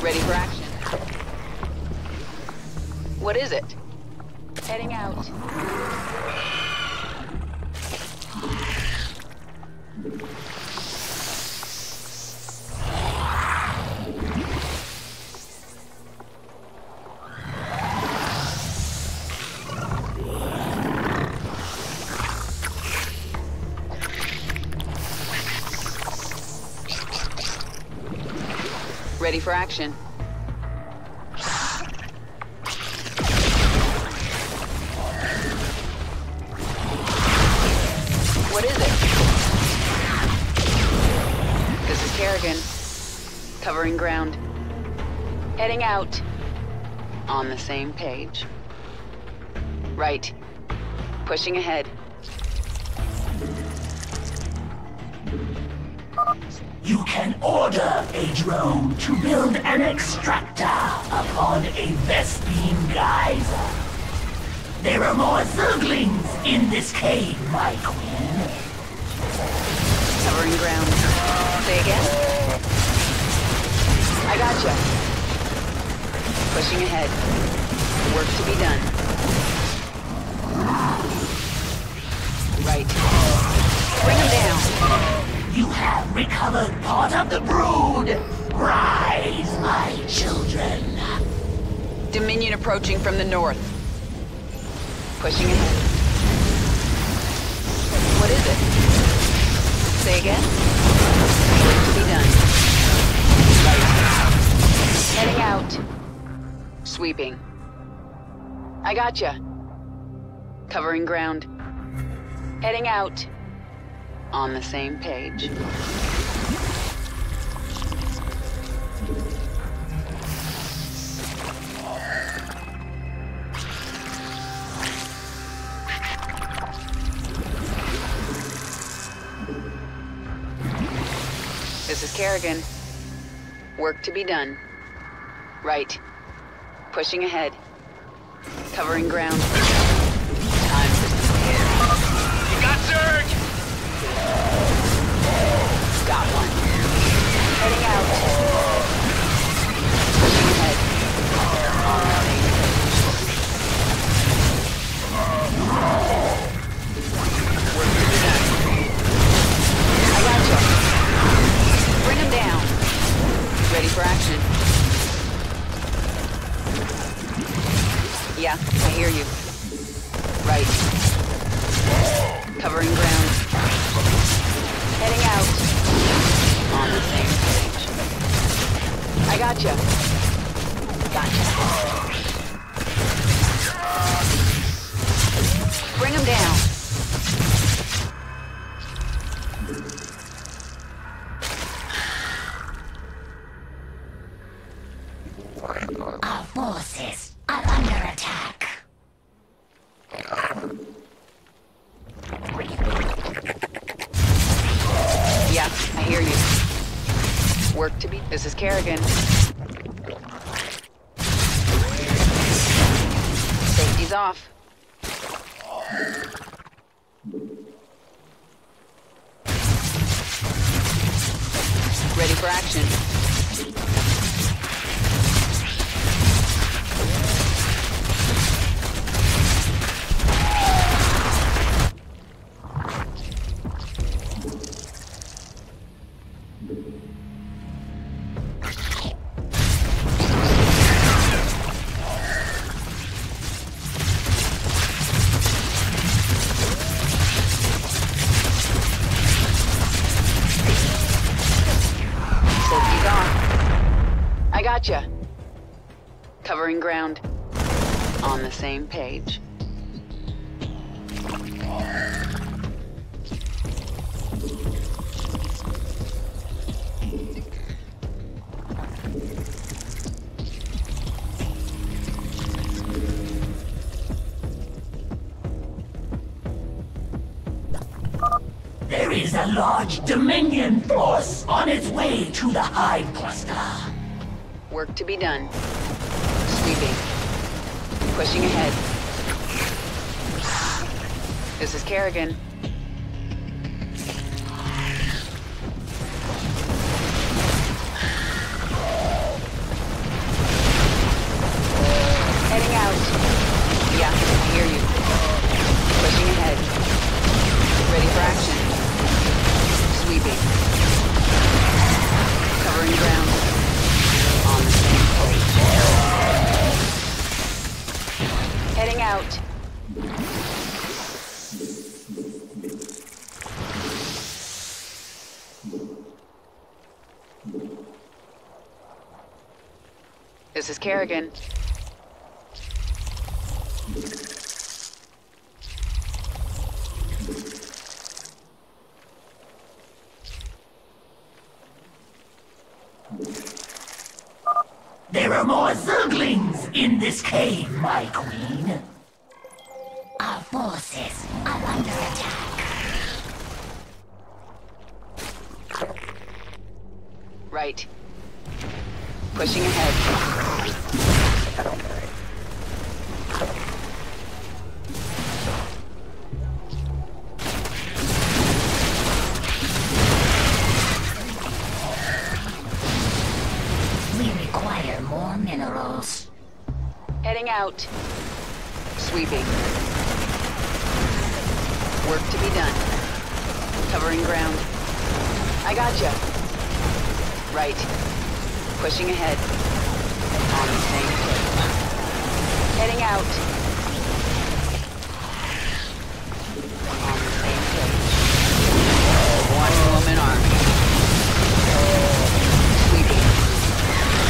Ready for action. What is it? Heading out. Ready for action. What is it? This is Kerrigan. Covering ground. Heading out. On the same page. Right. Pushing ahead. You can order a drone to build an extractor upon a Vespene geyser. There are more Zerglings in this cave, my queen. Covering ground. Say again? I gotcha. Pushing ahead. Work to be done. Right. Bring him down. You have recovered part of the brood. Rise, my children. Dominion approaching from the north. Pushing ahead. What is it? Say again? Work to be done. Right. Heading out. Sweeping. I gotcha. Covering ground. Heading out. On the same page. This is Kerrigan. Work to be done. Right. Pushing ahead. Covering ground. Time for some air. You got Surge! Got one. Heading out. Pushing ahead. On the same page. Work to be done. I gotcha. Bring him down. Ready for action. Yeah, I hear you. Right. Covering ground. Heading out. On the same page. I gotcha. Gotcha. Bring him down. Our forces are under attack. Yeah, I hear you. Work to be... This is Kerrigan. Safety's off. Ready for action. Gotcha. Covering ground. On the same page. There is a large Dominion force on its way to the Hive Cluster. Work to be done. Sweeping. Pushing ahead. This is Kerrigan. Heading out. Yeah, I hear you. Pushing ahead. Ready for action. Sweeping. Covering ground. On the same page. Heading out. This is Kerrigan. There are more Zerglings in this cave, my queen. Our forces are under attack. Right. Pushing ahead. We require more minerals. Heading out. Sweeping. Work to be done. Covering ground. I gotcha. Right. Pushing ahead. On the same page. Heading out. On the same page. One-woman army. Sweeping.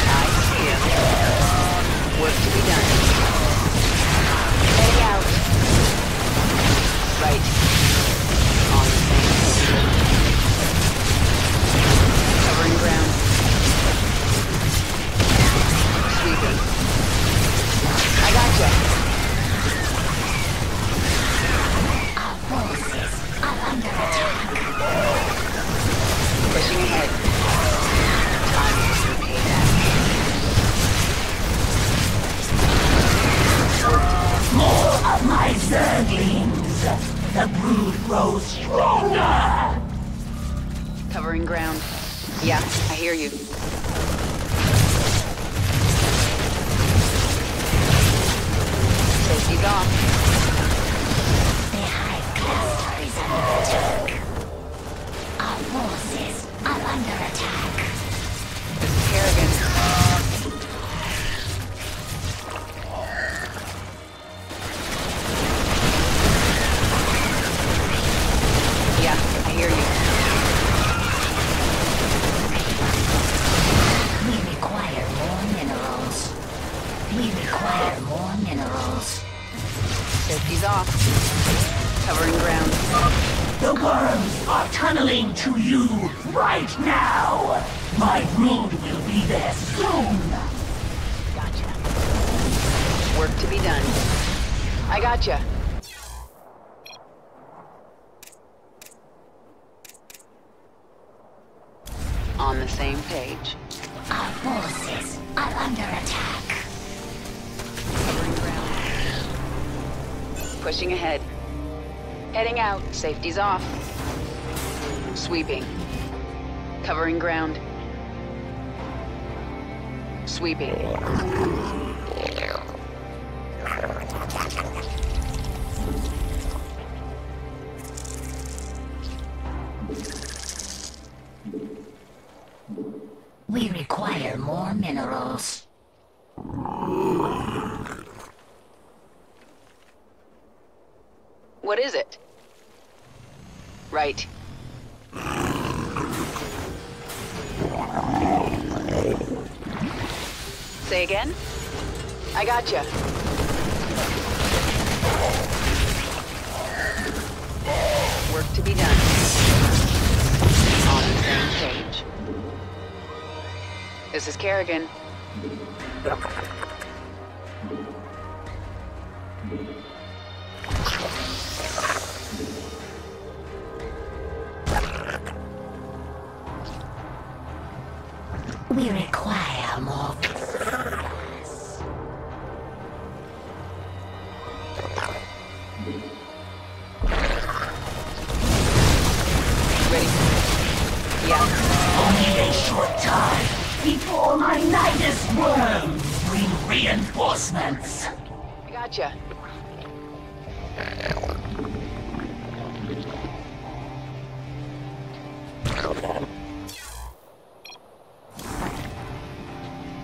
I see him. Work to be done. Heading out. Right. On the same page. Covering ground. Sweeping. I gotcha. Zerglings! The brood grows stronger! Covering ground. Yeah, I hear you. Safety's off. The Hive cluster is under attack. Our forces are under attack. This is Kerrigan. Yeah, I hear you. We require more minerals. We require more minerals. Safety's off. Covering ground. The worms are tunneling to you right now. My brood will be there soon. Gotcha. Work to be done. I gotcha. On the same page. Our forces are under attack. Covering ground. Pushing ahead. Heading out. Safety's off. Sweeping. Covering ground. Sweeping. We require more minerals. What is it? Right. Say again? I gotcha. Work to be done. On the same page. This is Kerrigan. We require more. Ready? Yeah. Only a short time before my Nidus worms bring reinforcements. I gotcha.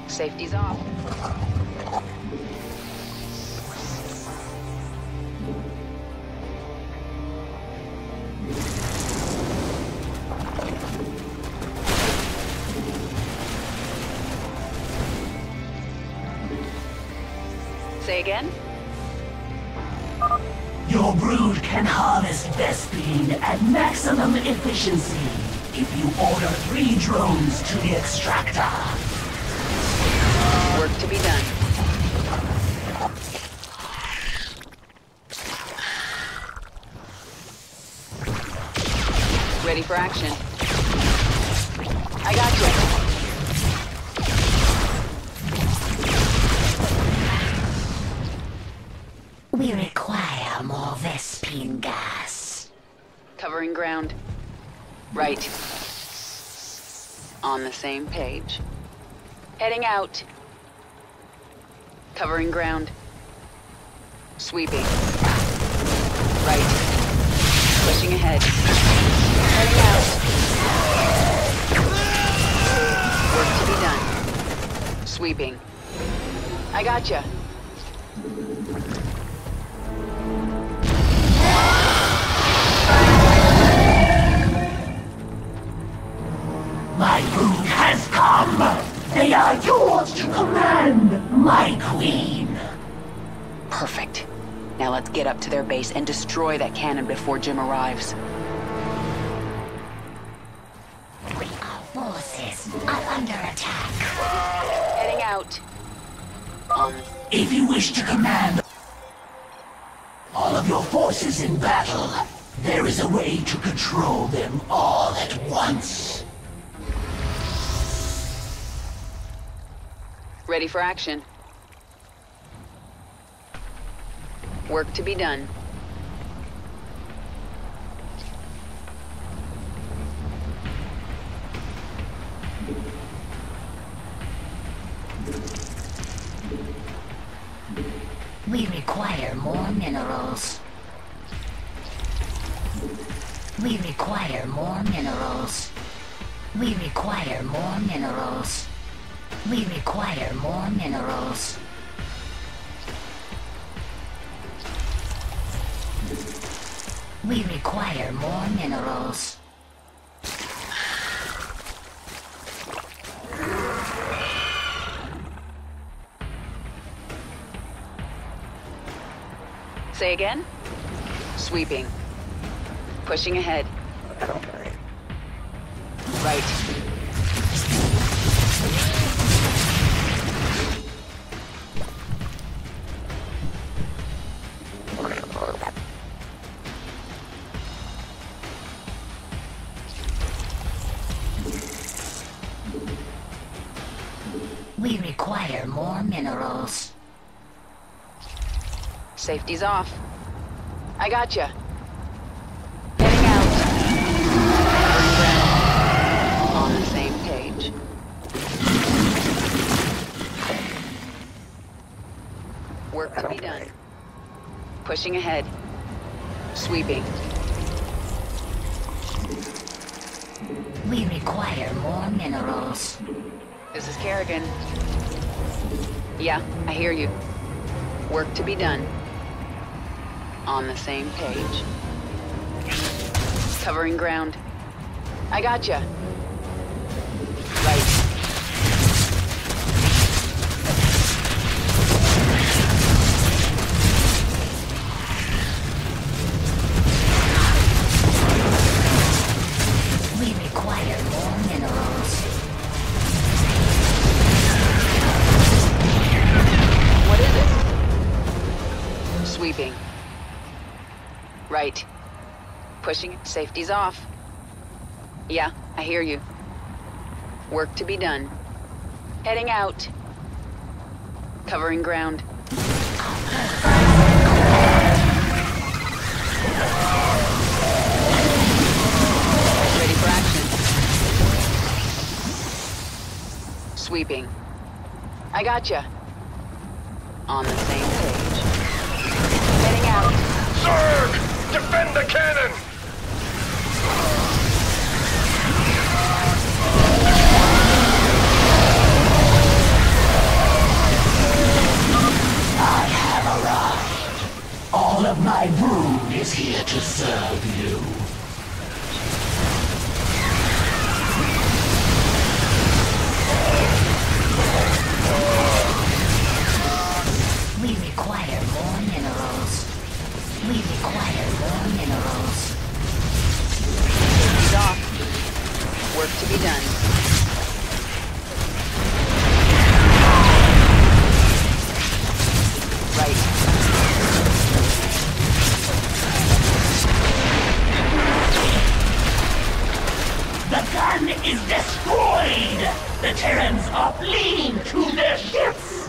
Safety's off. Say again? Your brood can harvest Vespene at maximum efficiency if you order 3 drones to the extractor. Work to be done. Ready for action. I gotcha. We require more Vespene gas. Covering ground. Right. On the same page. Heading out. Covering ground. Sweeping. Right. Pushing ahead. Heading out. Work to be done. Sweeping. I gotcha. My brood has come! They are yours to command, my queen! Perfect. Now let's get up to their base and destroy that cannon before Jim arrives. Our forces are under attack. Heading out. If you wish to command all of your forces in battle, there is a way to control them all at once. Ready for action. Work to be done. We require more minerals. We require more minerals. We require more minerals. We require more minerals. Say again? Sweeping. Pushing ahead. Right. We require more minerals. Safety's off. I gotcha. Heading out. On the same page. Work to be done. Pushing ahead. Sweeping. We require more minerals. This is Kerrigan. Yeah, I hear you. Work to be done. On the same page. Covering ground. I gotcha. Right. We require more minerals. What is it? Sweeping. Right. Pushing it. Safety's off. Yeah, I hear you. Work to be done. Heading out. Covering ground. Ready for action. Sweeping. I gotcha. On the same page. Heading out. Zerg! Defend the cannon! I have arrived. All of my brood is here to serve you. We require more minerals. We require more minerals. Safety's off. Work to be done. Right. The gun is destroyed! The Terrans are fleeing to their ships!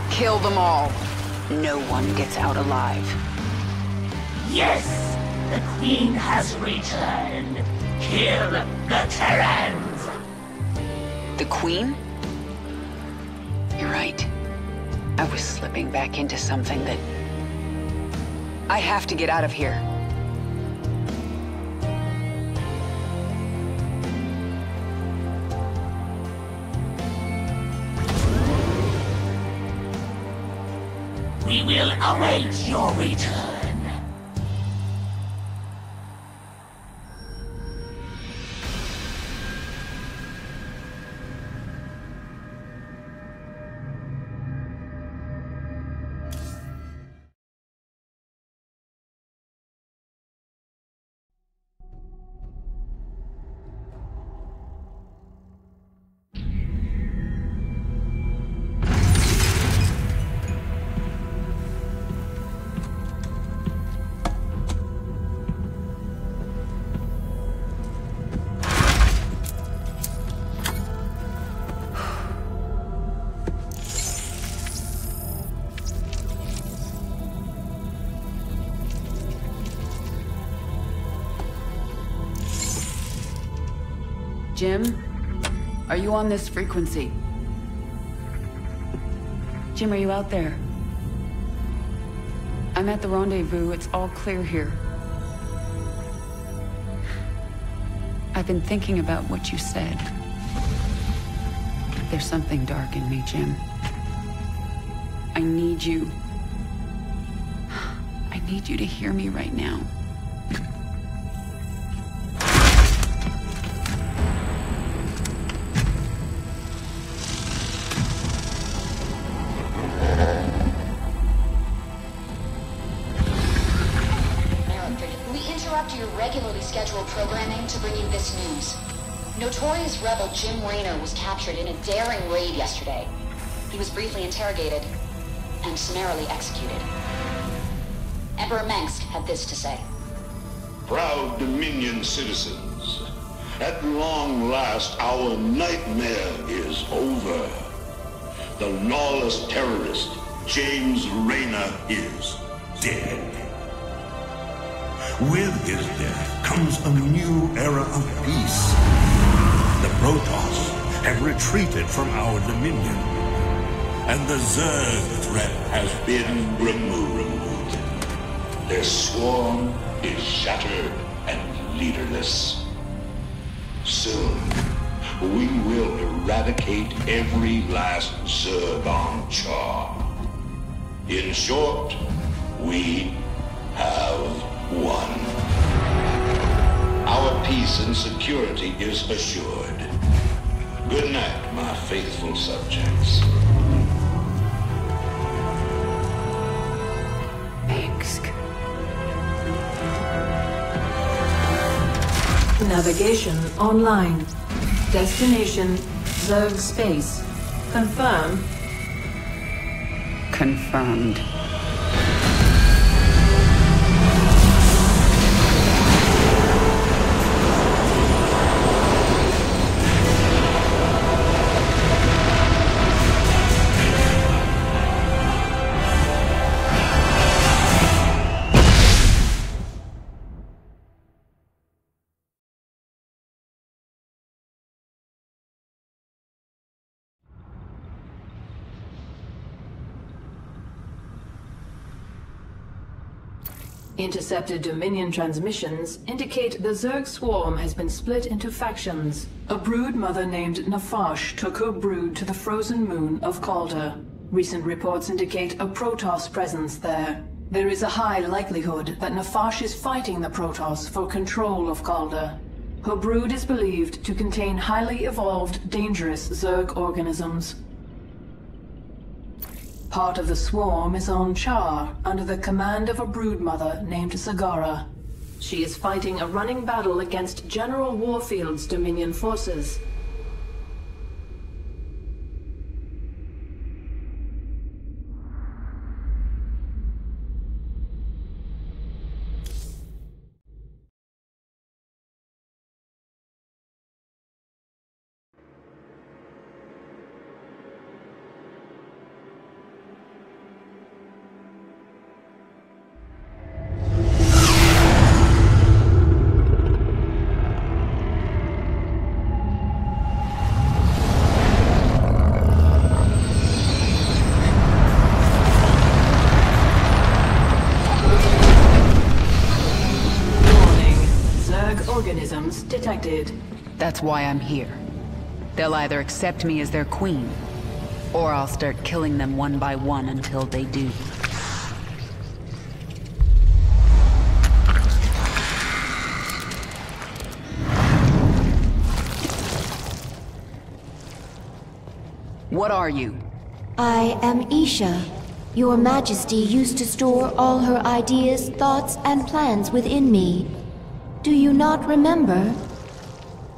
Kill them all. No one gets out alive. Yes! The Queen has returned. Kill the Terrans! The Queen? You're right. I was slipping back into something that... I have to get out of here. We will await your return. Jim? Are you on this frequency? Jim, are you out there? I'm at the rendezvous. It's all clear here. I've been thinking about what you said. There's something dark in me, Jim. I need you. I need you to hear me right now. Your regularly scheduled programming to bring you this news. Notorious rebel Jim Raynor was captured in a daring raid yesterday. He was briefly interrogated and summarily executed. Emperor Mengsk had this to say. Proud Dominion citizens, at long last our nightmare is over. The lawless terrorist James Raynor is dead. With his death comes a new era of peace. The Protoss have retreated from our dominion, and the Zerg threat has been removed. Their swarm is shattered and leaderless. Soon, we will eradicate every last Zerg on Char. In short, we have won. Our peace and security is assured. Good night, my faithful subjects. Mengsk. Navigation online. Destination Zerg space. Confirm. Confirmed. Intercepted Dominion transmissions indicate the Zerg swarm has been split into factions. A brood mother named Nafash took her brood to the frozen moon of Calder. Recent reports indicate a Protoss presence there. There is a high likelihood that Nafash is fighting the Protoss for control of Calder. Her brood is believed to contain highly evolved, dangerous Zerg organisms. Part of the swarm is on Char, under the command of a broodmother named Sagara. She is fighting a running battle against General Warfield's Dominion forces. Organisms detected. That's why I'm here. They'll either accept me as their queen, or I'll start killing them one by one until they do. What are you? I am Isha. Your Majesty used to store all her ideas, thoughts, and plans within me. Do you not remember?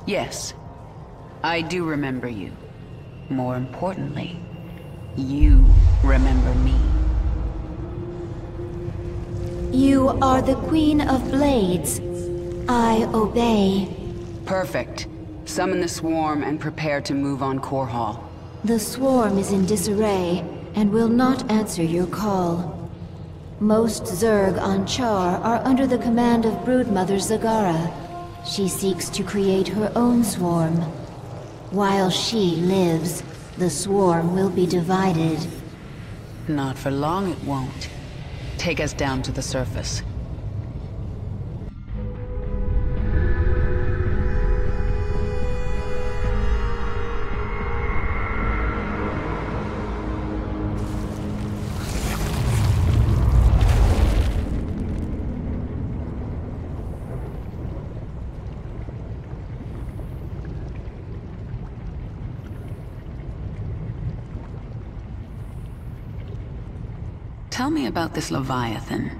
Yes, I do remember you. More importantly, you remember me. You are the Queen of Blades. I obey. Perfect. Summon the swarm and prepare to move on Core Hall. The swarm is in disarray and will not answer your call. Most Zerg on Char are under the command of Broodmother Zagara. She seeks to create her own swarm. While she lives, the swarm will be divided. Not for long it won't. Take us down to the surface. Tell me about this Leviathan.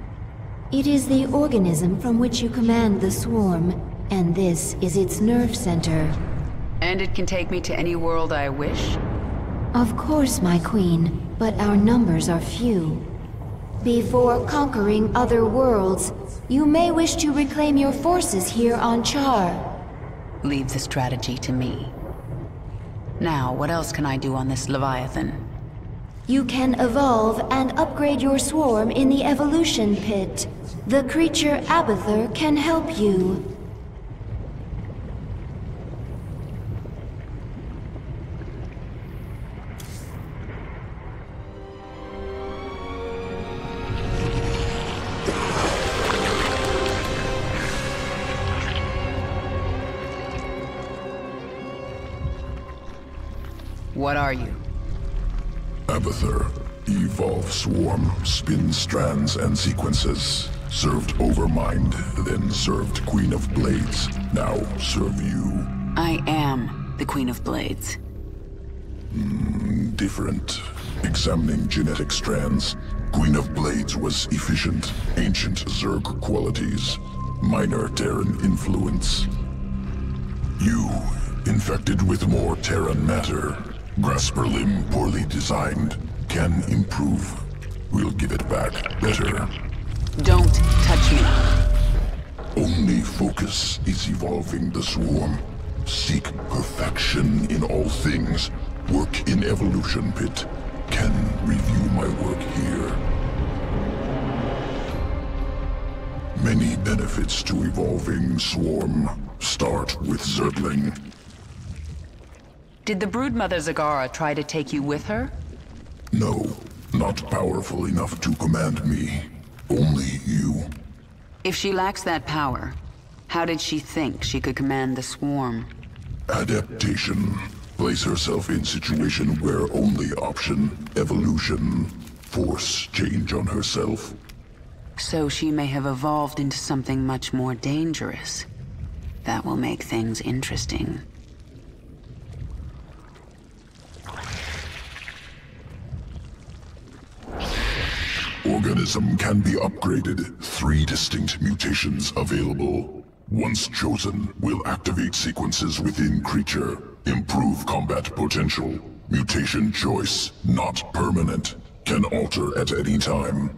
It is the organism from which you command the swarm, and this is its nerve center. And it can take me to any world I wish? Of course, my queen, but our numbers are few. Before conquering other worlds, you may wish to reclaim your forces here on Char. Leave the strategy to me. Now, what else can I do on this Leviathan? You can evolve and upgrade your swarm in the evolution pit. The creature Abathur can help you. What are you? Abathur. Evolve swarm, spin strands and sequences. Served Overmind, then served Queen of Blades. Now serve you. I am the Queen of Blades. Different. Examining genetic strands, Queen of Blades was efficient, ancient Zerg qualities. Minor Terran influence. You, infected with more Terran matter. Grasper limb poorly designed. Can improve. We'll give it back better. Don't touch me. Only focus is evolving the swarm. Seek perfection in all things. Work in evolution pit. Can review my work here. Many benefits to evolving swarm. Start with Zergling. Did the Broodmother Zagara try to take you with her? No, not powerful enough to command me. Only you. If she lacks that power, how did she think she could command the swarm? Adaptation. Place herself in situation where only option, evolution, force change on herself. So she may have evolved into something much more dangerous. That will make things interesting. Organism can be upgraded. 3 distinct mutations available. Once chosen, will activate sequences within creature. Improve combat potential. Mutation choice, not permanent. Can alter at any time.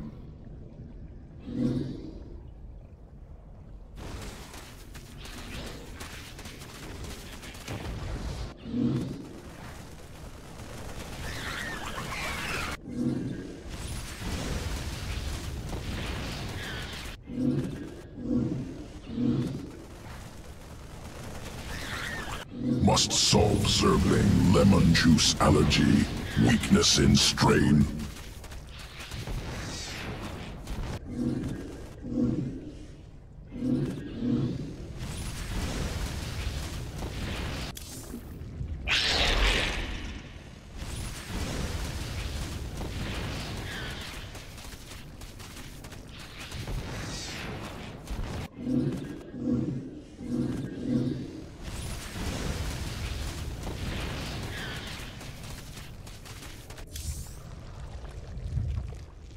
Must solve Zergling lemon juice allergy. Weakness in strain.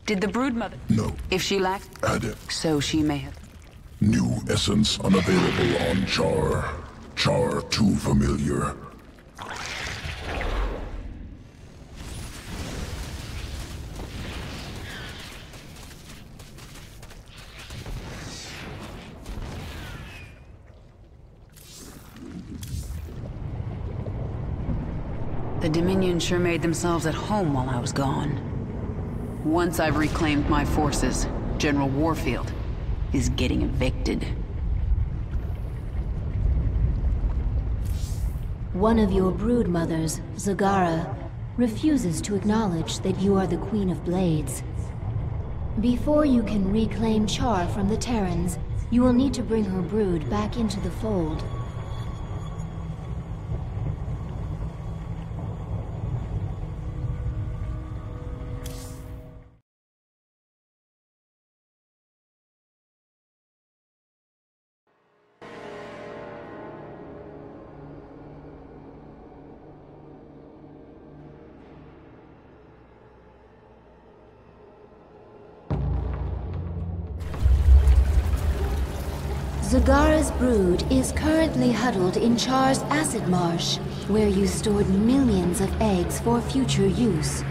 Did the Broodmother... No. If she lacked... Adept. So she may have... New essence unavailable on Char. Char too familiar. The Dominion sure made themselves at home while I was gone. Once I've reclaimed my forces, General Warfield is getting evicted. One of your broodmothers, Zagara, refuses to acknowledge that you are the Queen of Blades. Before you can reclaim Char from the Terrans, you will need to bring her brood back into the fold. Zagara's brood is currently huddled in Char's acid marsh, where you stored millions of eggs for future use.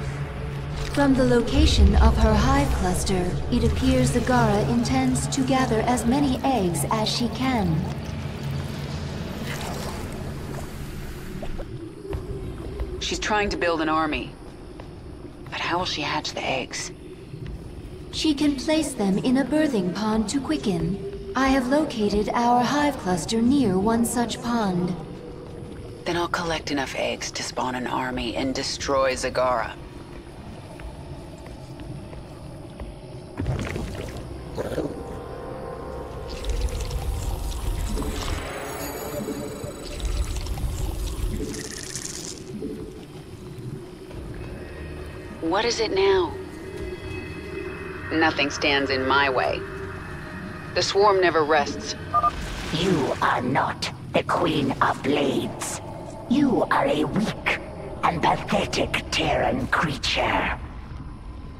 From the location of her hive cluster, it appears Zagara intends to gather as many eggs as she can. She's trying to build an army. But how will she hatch the eggs? She can place them in a birthing pond to quicken. I have located our hive cluster near one such pond. Then I'll collect enough eggs to spawn an army and destroy Zagara. What is it now? Nothing stands in my way. The swarm never rests. You are not the Queen of Blades. You are a weak and pathetic Terran creature.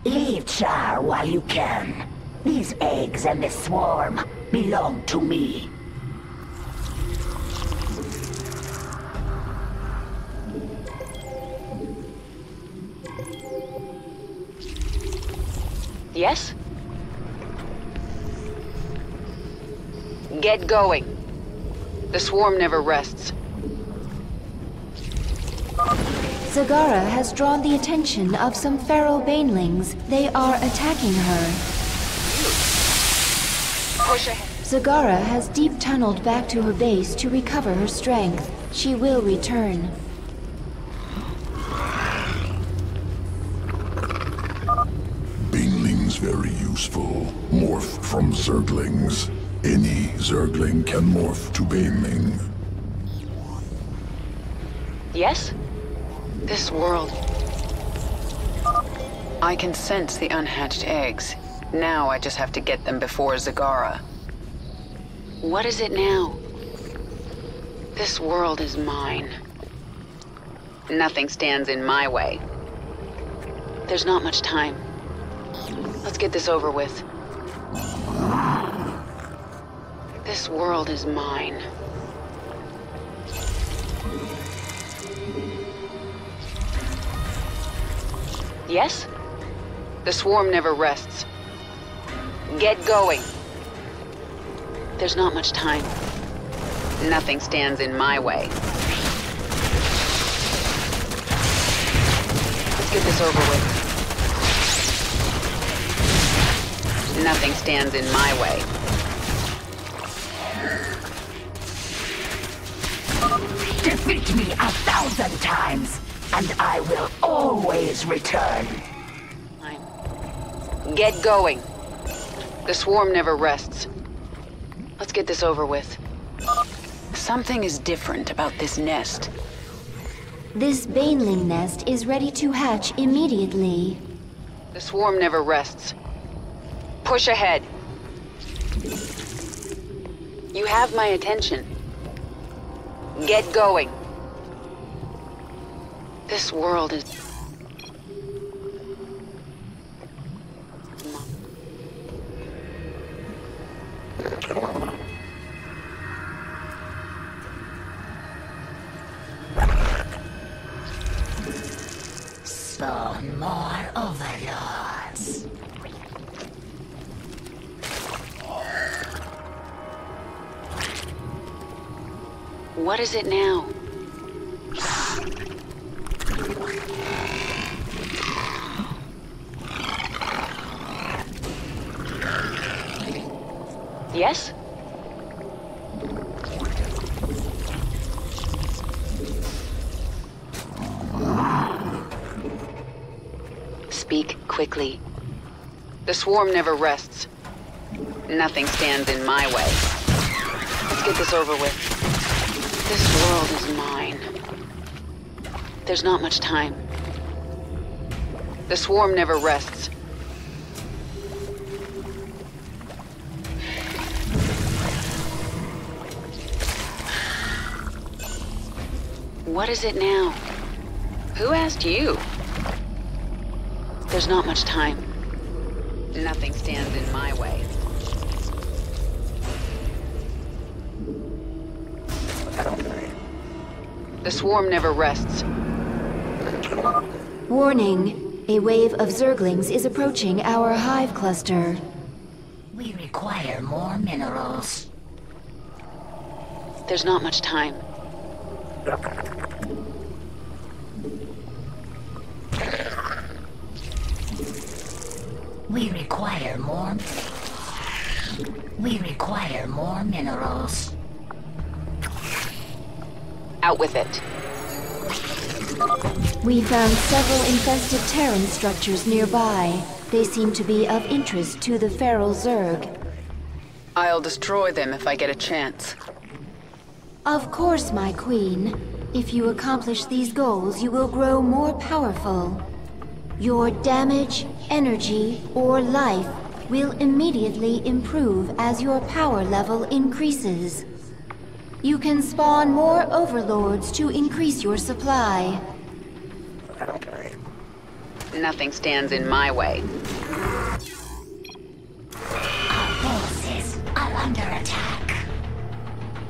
Leave Char while you can. These eggs and the swarm belong to me. Yes? Get going. The swarm never rests. Zagara has drawn the attention of some feral banelings. They are attacking her. Push ahead. Zagara has deep tunneled back to her base to recover her strength. She will return. Banelings very useful. Morph from Zerglings. Any Zergling can morph to Baneling. Yes? This world. I can sense the unhatched eggs. Now I just have to get them before Zagara. What is it now? This world is mine. Nothing stands in my way. There's not much time. Let's get this over with. This world is mine. Yes? The swarm never rests. Get going. There's not much time. Nothing stands in my way. Let's get this over with. Nothing stands in my way. Defeat me 1,000 times, and I will always return. Get going. The swarm never rests. Let's get this over with. Something is different about this nest. This baneling nest is ready to hatch immediately. The swarm never rests. Push ahead. You have my attention. Get going. This world is... Spawn more overlords. What is it now? Yes? Speak quickly. The swarm never rests. Nothing stands in my way. Let's get this over with. This world is mine. There's not much time. The swarm never rests. What is it now? Who asked you? There's not much time. Nothing stands in my way. The swarm never rests. Warning. A wave of Zerglings is approaching our hive cluster. We require more minerals. There's not much time. We require more... We require more minerals. Out with it. We found several infested Terran structures nearby. They seem to be of interest to the feral Zerg. I'll destroy them if I get a chance. Of course, my queen. If you accomplish these goals, you will grow more powerful. Your damage, energy, or life will immediately improve as your power level increases. You can spawn more overlords to increase your supply. Nothing stands in my way. Our forces are under attack.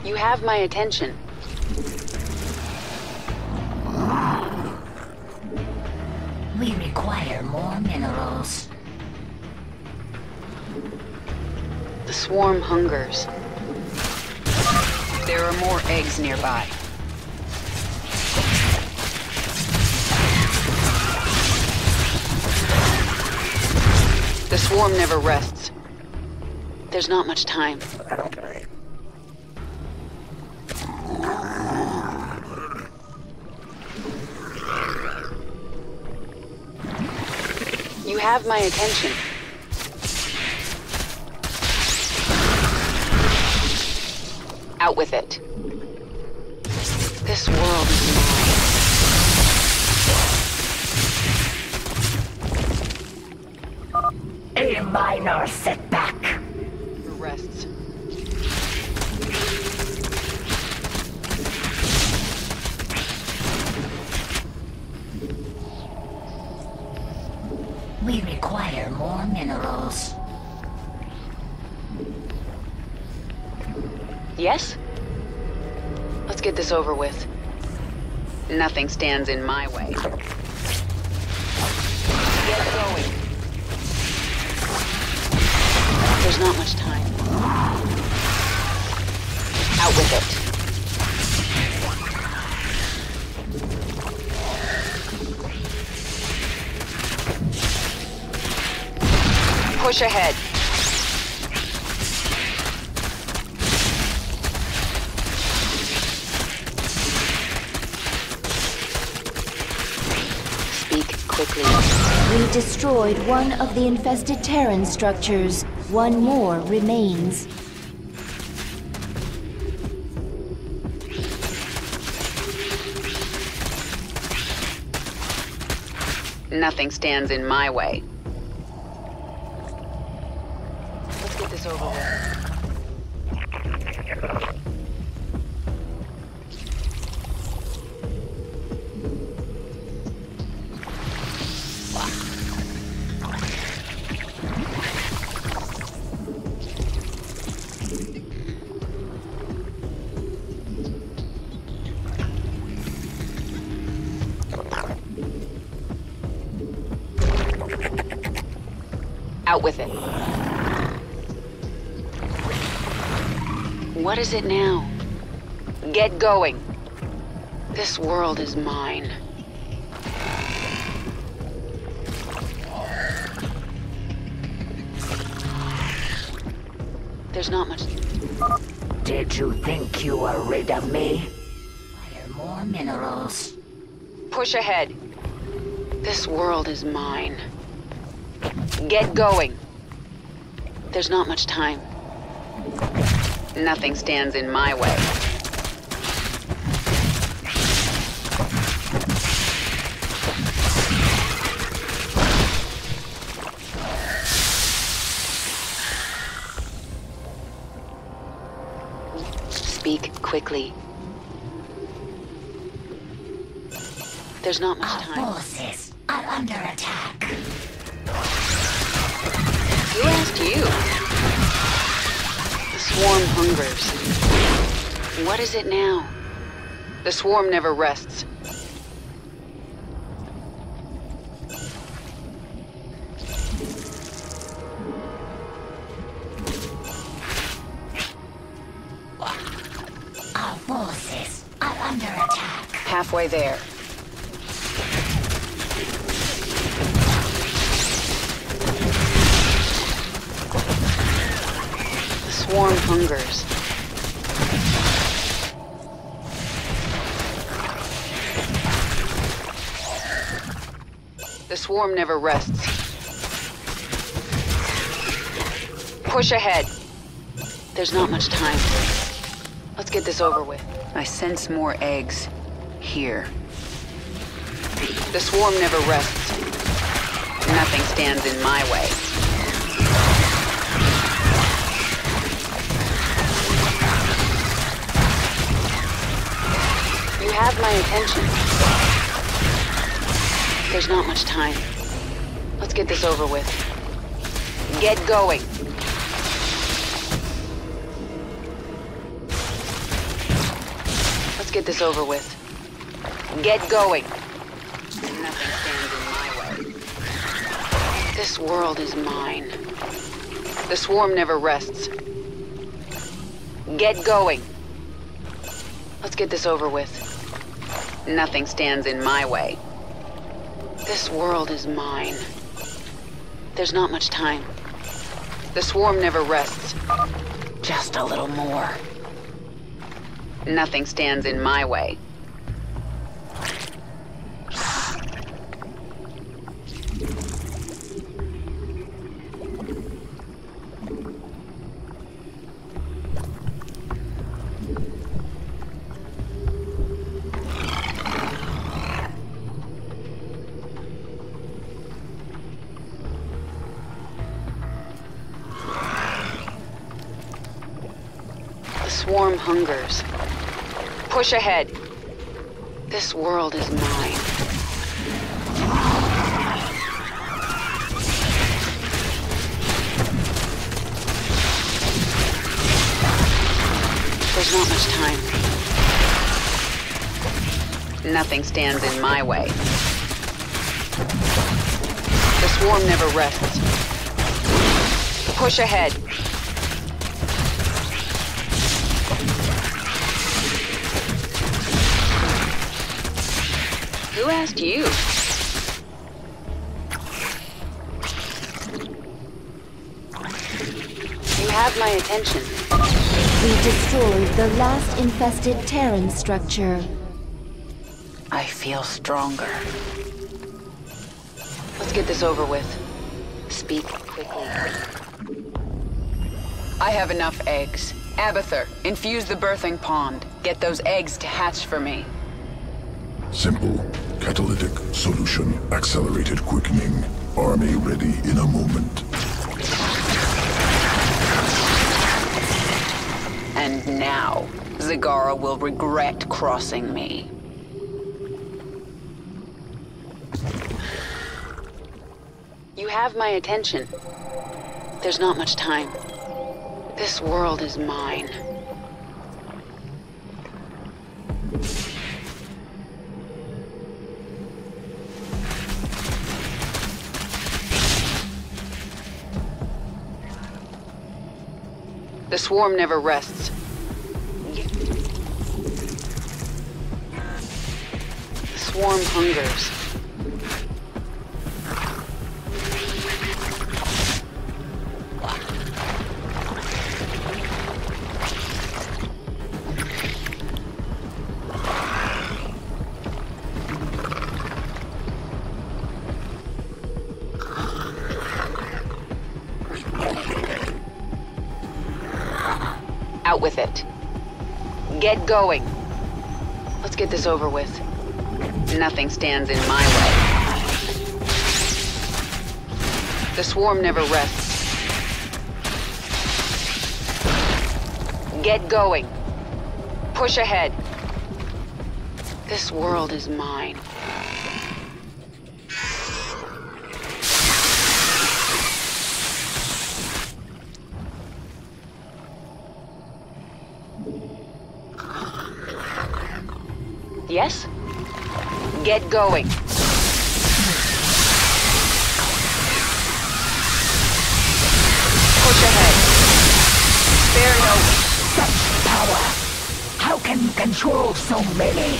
You have my attention. We require more minerals. The swarm hungers. There are more eggs nearby. The swarm never rests. There's not much time. You have my attention. Out with it. This world is mine. A minor setback. Rests. We require more minerals. Yes? Let's get this over with. Nothing stands in my way. Get going. There's not much time. Out with it. Push ahead. Quickly. We destroyed one of the infested Terran structures. One more remains. Nothing stands in my way. Let's get this over with. Out with it. What is it now? Get going. This world is mine. There's not much. Did you think you were rid of me? Require more minerals. Push ahead. This world is mine. Get going. There's not much time. Nothing stands in my way. Speak quickly. There's not much time. Our forces are under attack. Who asked you? The swarm hungers. What is it now? The swarm never rests. Our forces are under attack. Halfway there. The swarm hungers. The swarm never rests. Push ahead. There's not much time. Let's get this over with. I sense more eggs. Here. The swarm never rests. Nothing stands in my way. You have my attention. There's not much time. Let's get this over with. Get going. Let's get this over with. Get going. Nothing stands in my way. This world is mine. The swarm never rests. Get going. Let's get this over with. Nothing stands in my way. This world is mine. There's not much time. The swarm never rests. Just a little more. Nothing stands in my way. The swarm hungers. Push ahead. This world is mine. There's not much time. Nothing stands in my way. The swarm never rests. Push ahead. Who asked you? You have my attention. We destroyed the last infested Terran structure. I feel stronger. Let's get this over with. Speak quickly. I have enough eggs. Abathur, infuse the birthing pond. Get those eggs to hatch for me. Simple. Catalytic solution. Accelerated quickening. Army ready in a moment. And now, Zagara will regret crossing me. You have my attention. There's not much time. This world is mine. The swarm never rests. The swarm hungers. Out with it. Get going. Let's get this over with. Nothing stands in my way. The swarm never rests. Get going. Push ahead. This world is mine. Yes? Get going. Push ahead. Spare no... Such power! How can you control so many?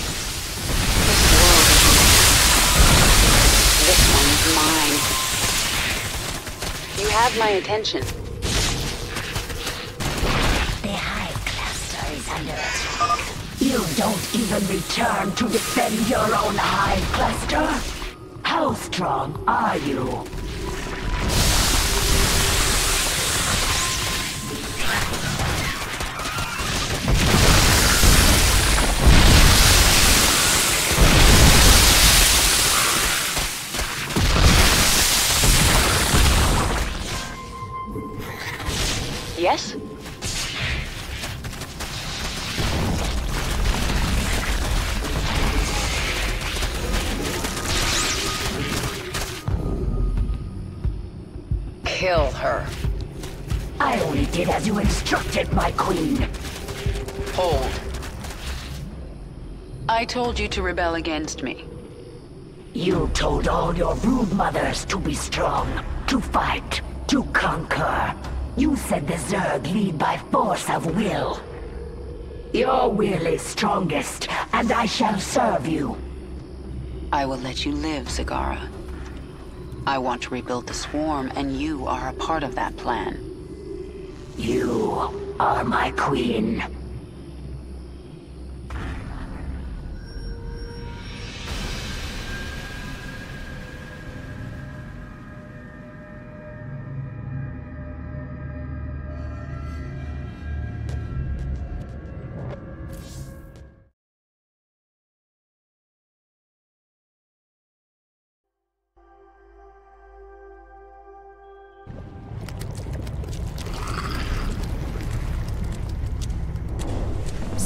This one's mine. You have my attention. The Hive Cluster is under attack. You don't even return to defend your own Hive Cluster? How strong are you? Yes? Kill her. I only did as you instructed, my queen. Hold. I told you to rebel against me. You told all your brood mothers to be strong, to fight, to conquer. You said the Zerg lead by force of will. Your will is strongest, and I shall serve you. I will let you live, Zagara. I want to rebuild the swarm, and you are a part of that plan. You are my queen.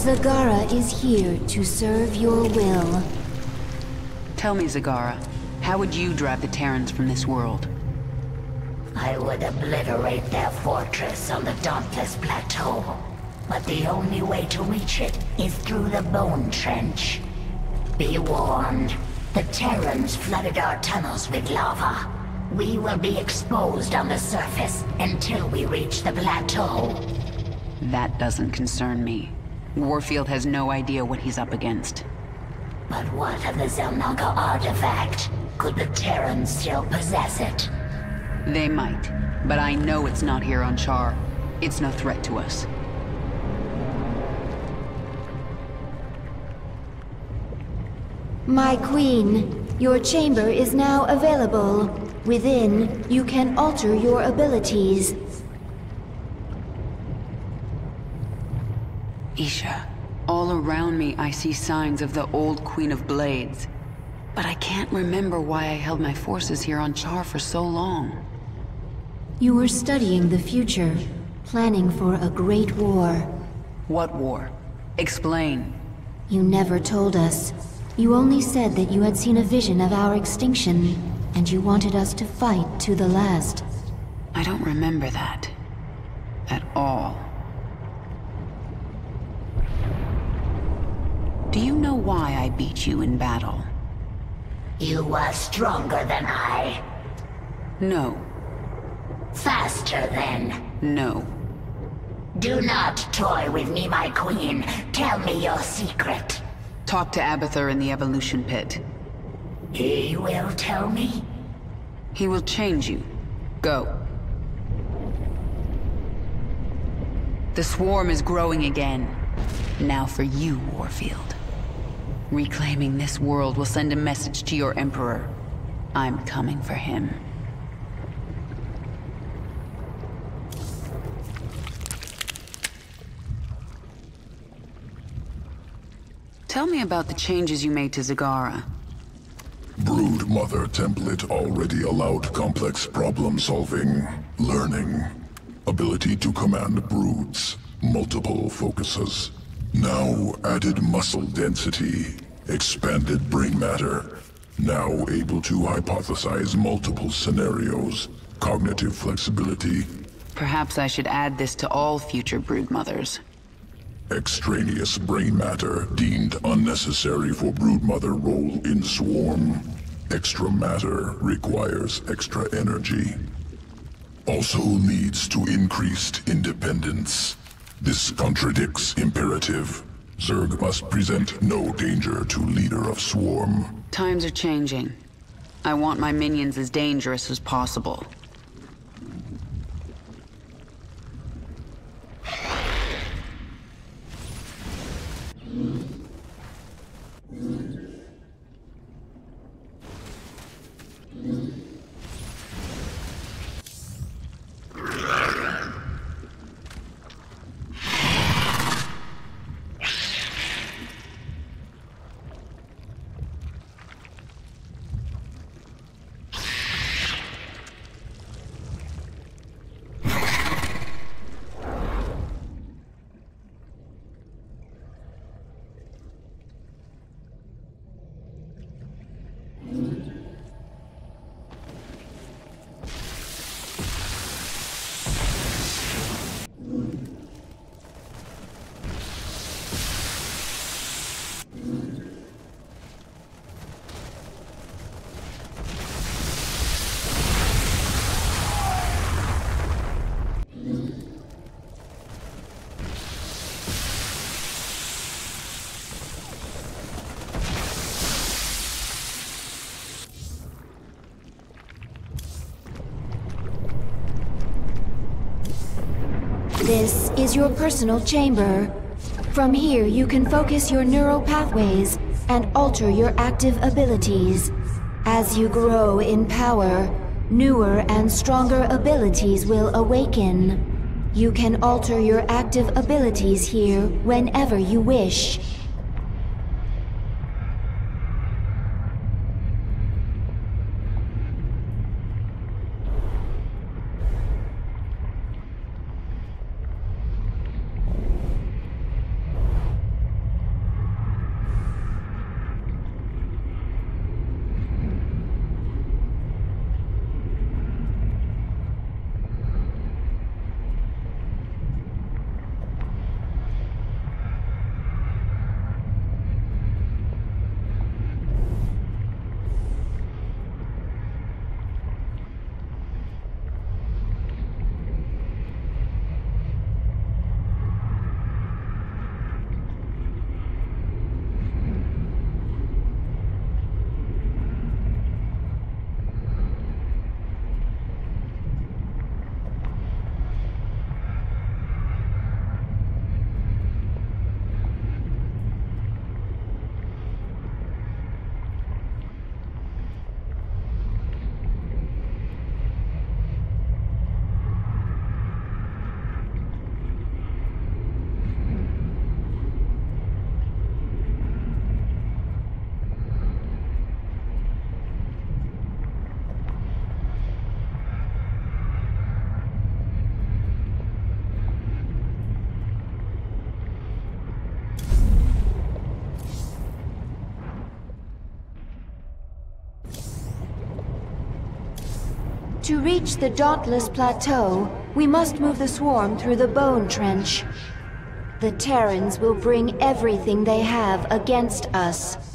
Zagara is here to serve your will. Tell me, Zagara, how would you drive the Terrans from this world? I would obliterate their fortress on the Dauntless Plateau. But the only way to reach it is through the Bone Trench. Be warned, the Terrans flooded our tunnels with lava. We will be exposed on the surface until we reach the plateau. That doesn't concern me. Warfield has no idea what he's up against. But what of the Xel'Naga artifact? Could the Terrans still possess it? They might, but I know it's not here on Char. It's no threat to us. My queen, your chamber is now available. Within, you can alter your abilities. Isha, all around me I see signs of the old Queen of Blades. But I can't remember why I held my forces here on Char for so long. You were studying the future, planning for a great war. What war? Explain. You never told us. You only said that you had seen a vision of our extinction, and you wanted us to fight to the last. I don't remember that. At all. Do you know why I beat you in battle? You were stronger than I. No. Faster then. No. Do not toy with me, my queen. Tell me your secret. Talk to Abathur in the evolution pit. He will tell me? He will change you. Go. The swarm is growing again. Now for you, Warfield. Reclaiming this world will send a message to your Emperor. I'm coming for him. Tell me about the changes you made to Zagara. Brood Mother template already allowed complex problem-solving, learning, ability to command broods, multiple focuses. Now added muscle density, expanded brain matter. Now able to hypothesize multiple scenarios, cognitive flexibility. Perhaps I should add this to all future brood mothers. Extraneous brain matter deemed unnecessary for broodmother role in swarm. Extra matter requires extra energy. Also leads to increased independence. This contradicts imperative. Zerg must present no danger to leader of swarm. Times are changing. I want my minions as dangerous as possible. This is your personal chamber. From here, you can focus your neural pathways and alter your active abilities. As you grow in power, newer and stronger abilities will awaken. You can alter your active abilities here whenever you wish. To reach the Dauntless Plateau, we must move the swarm through the Bone Trench. The Terrans will bring everything they have against us.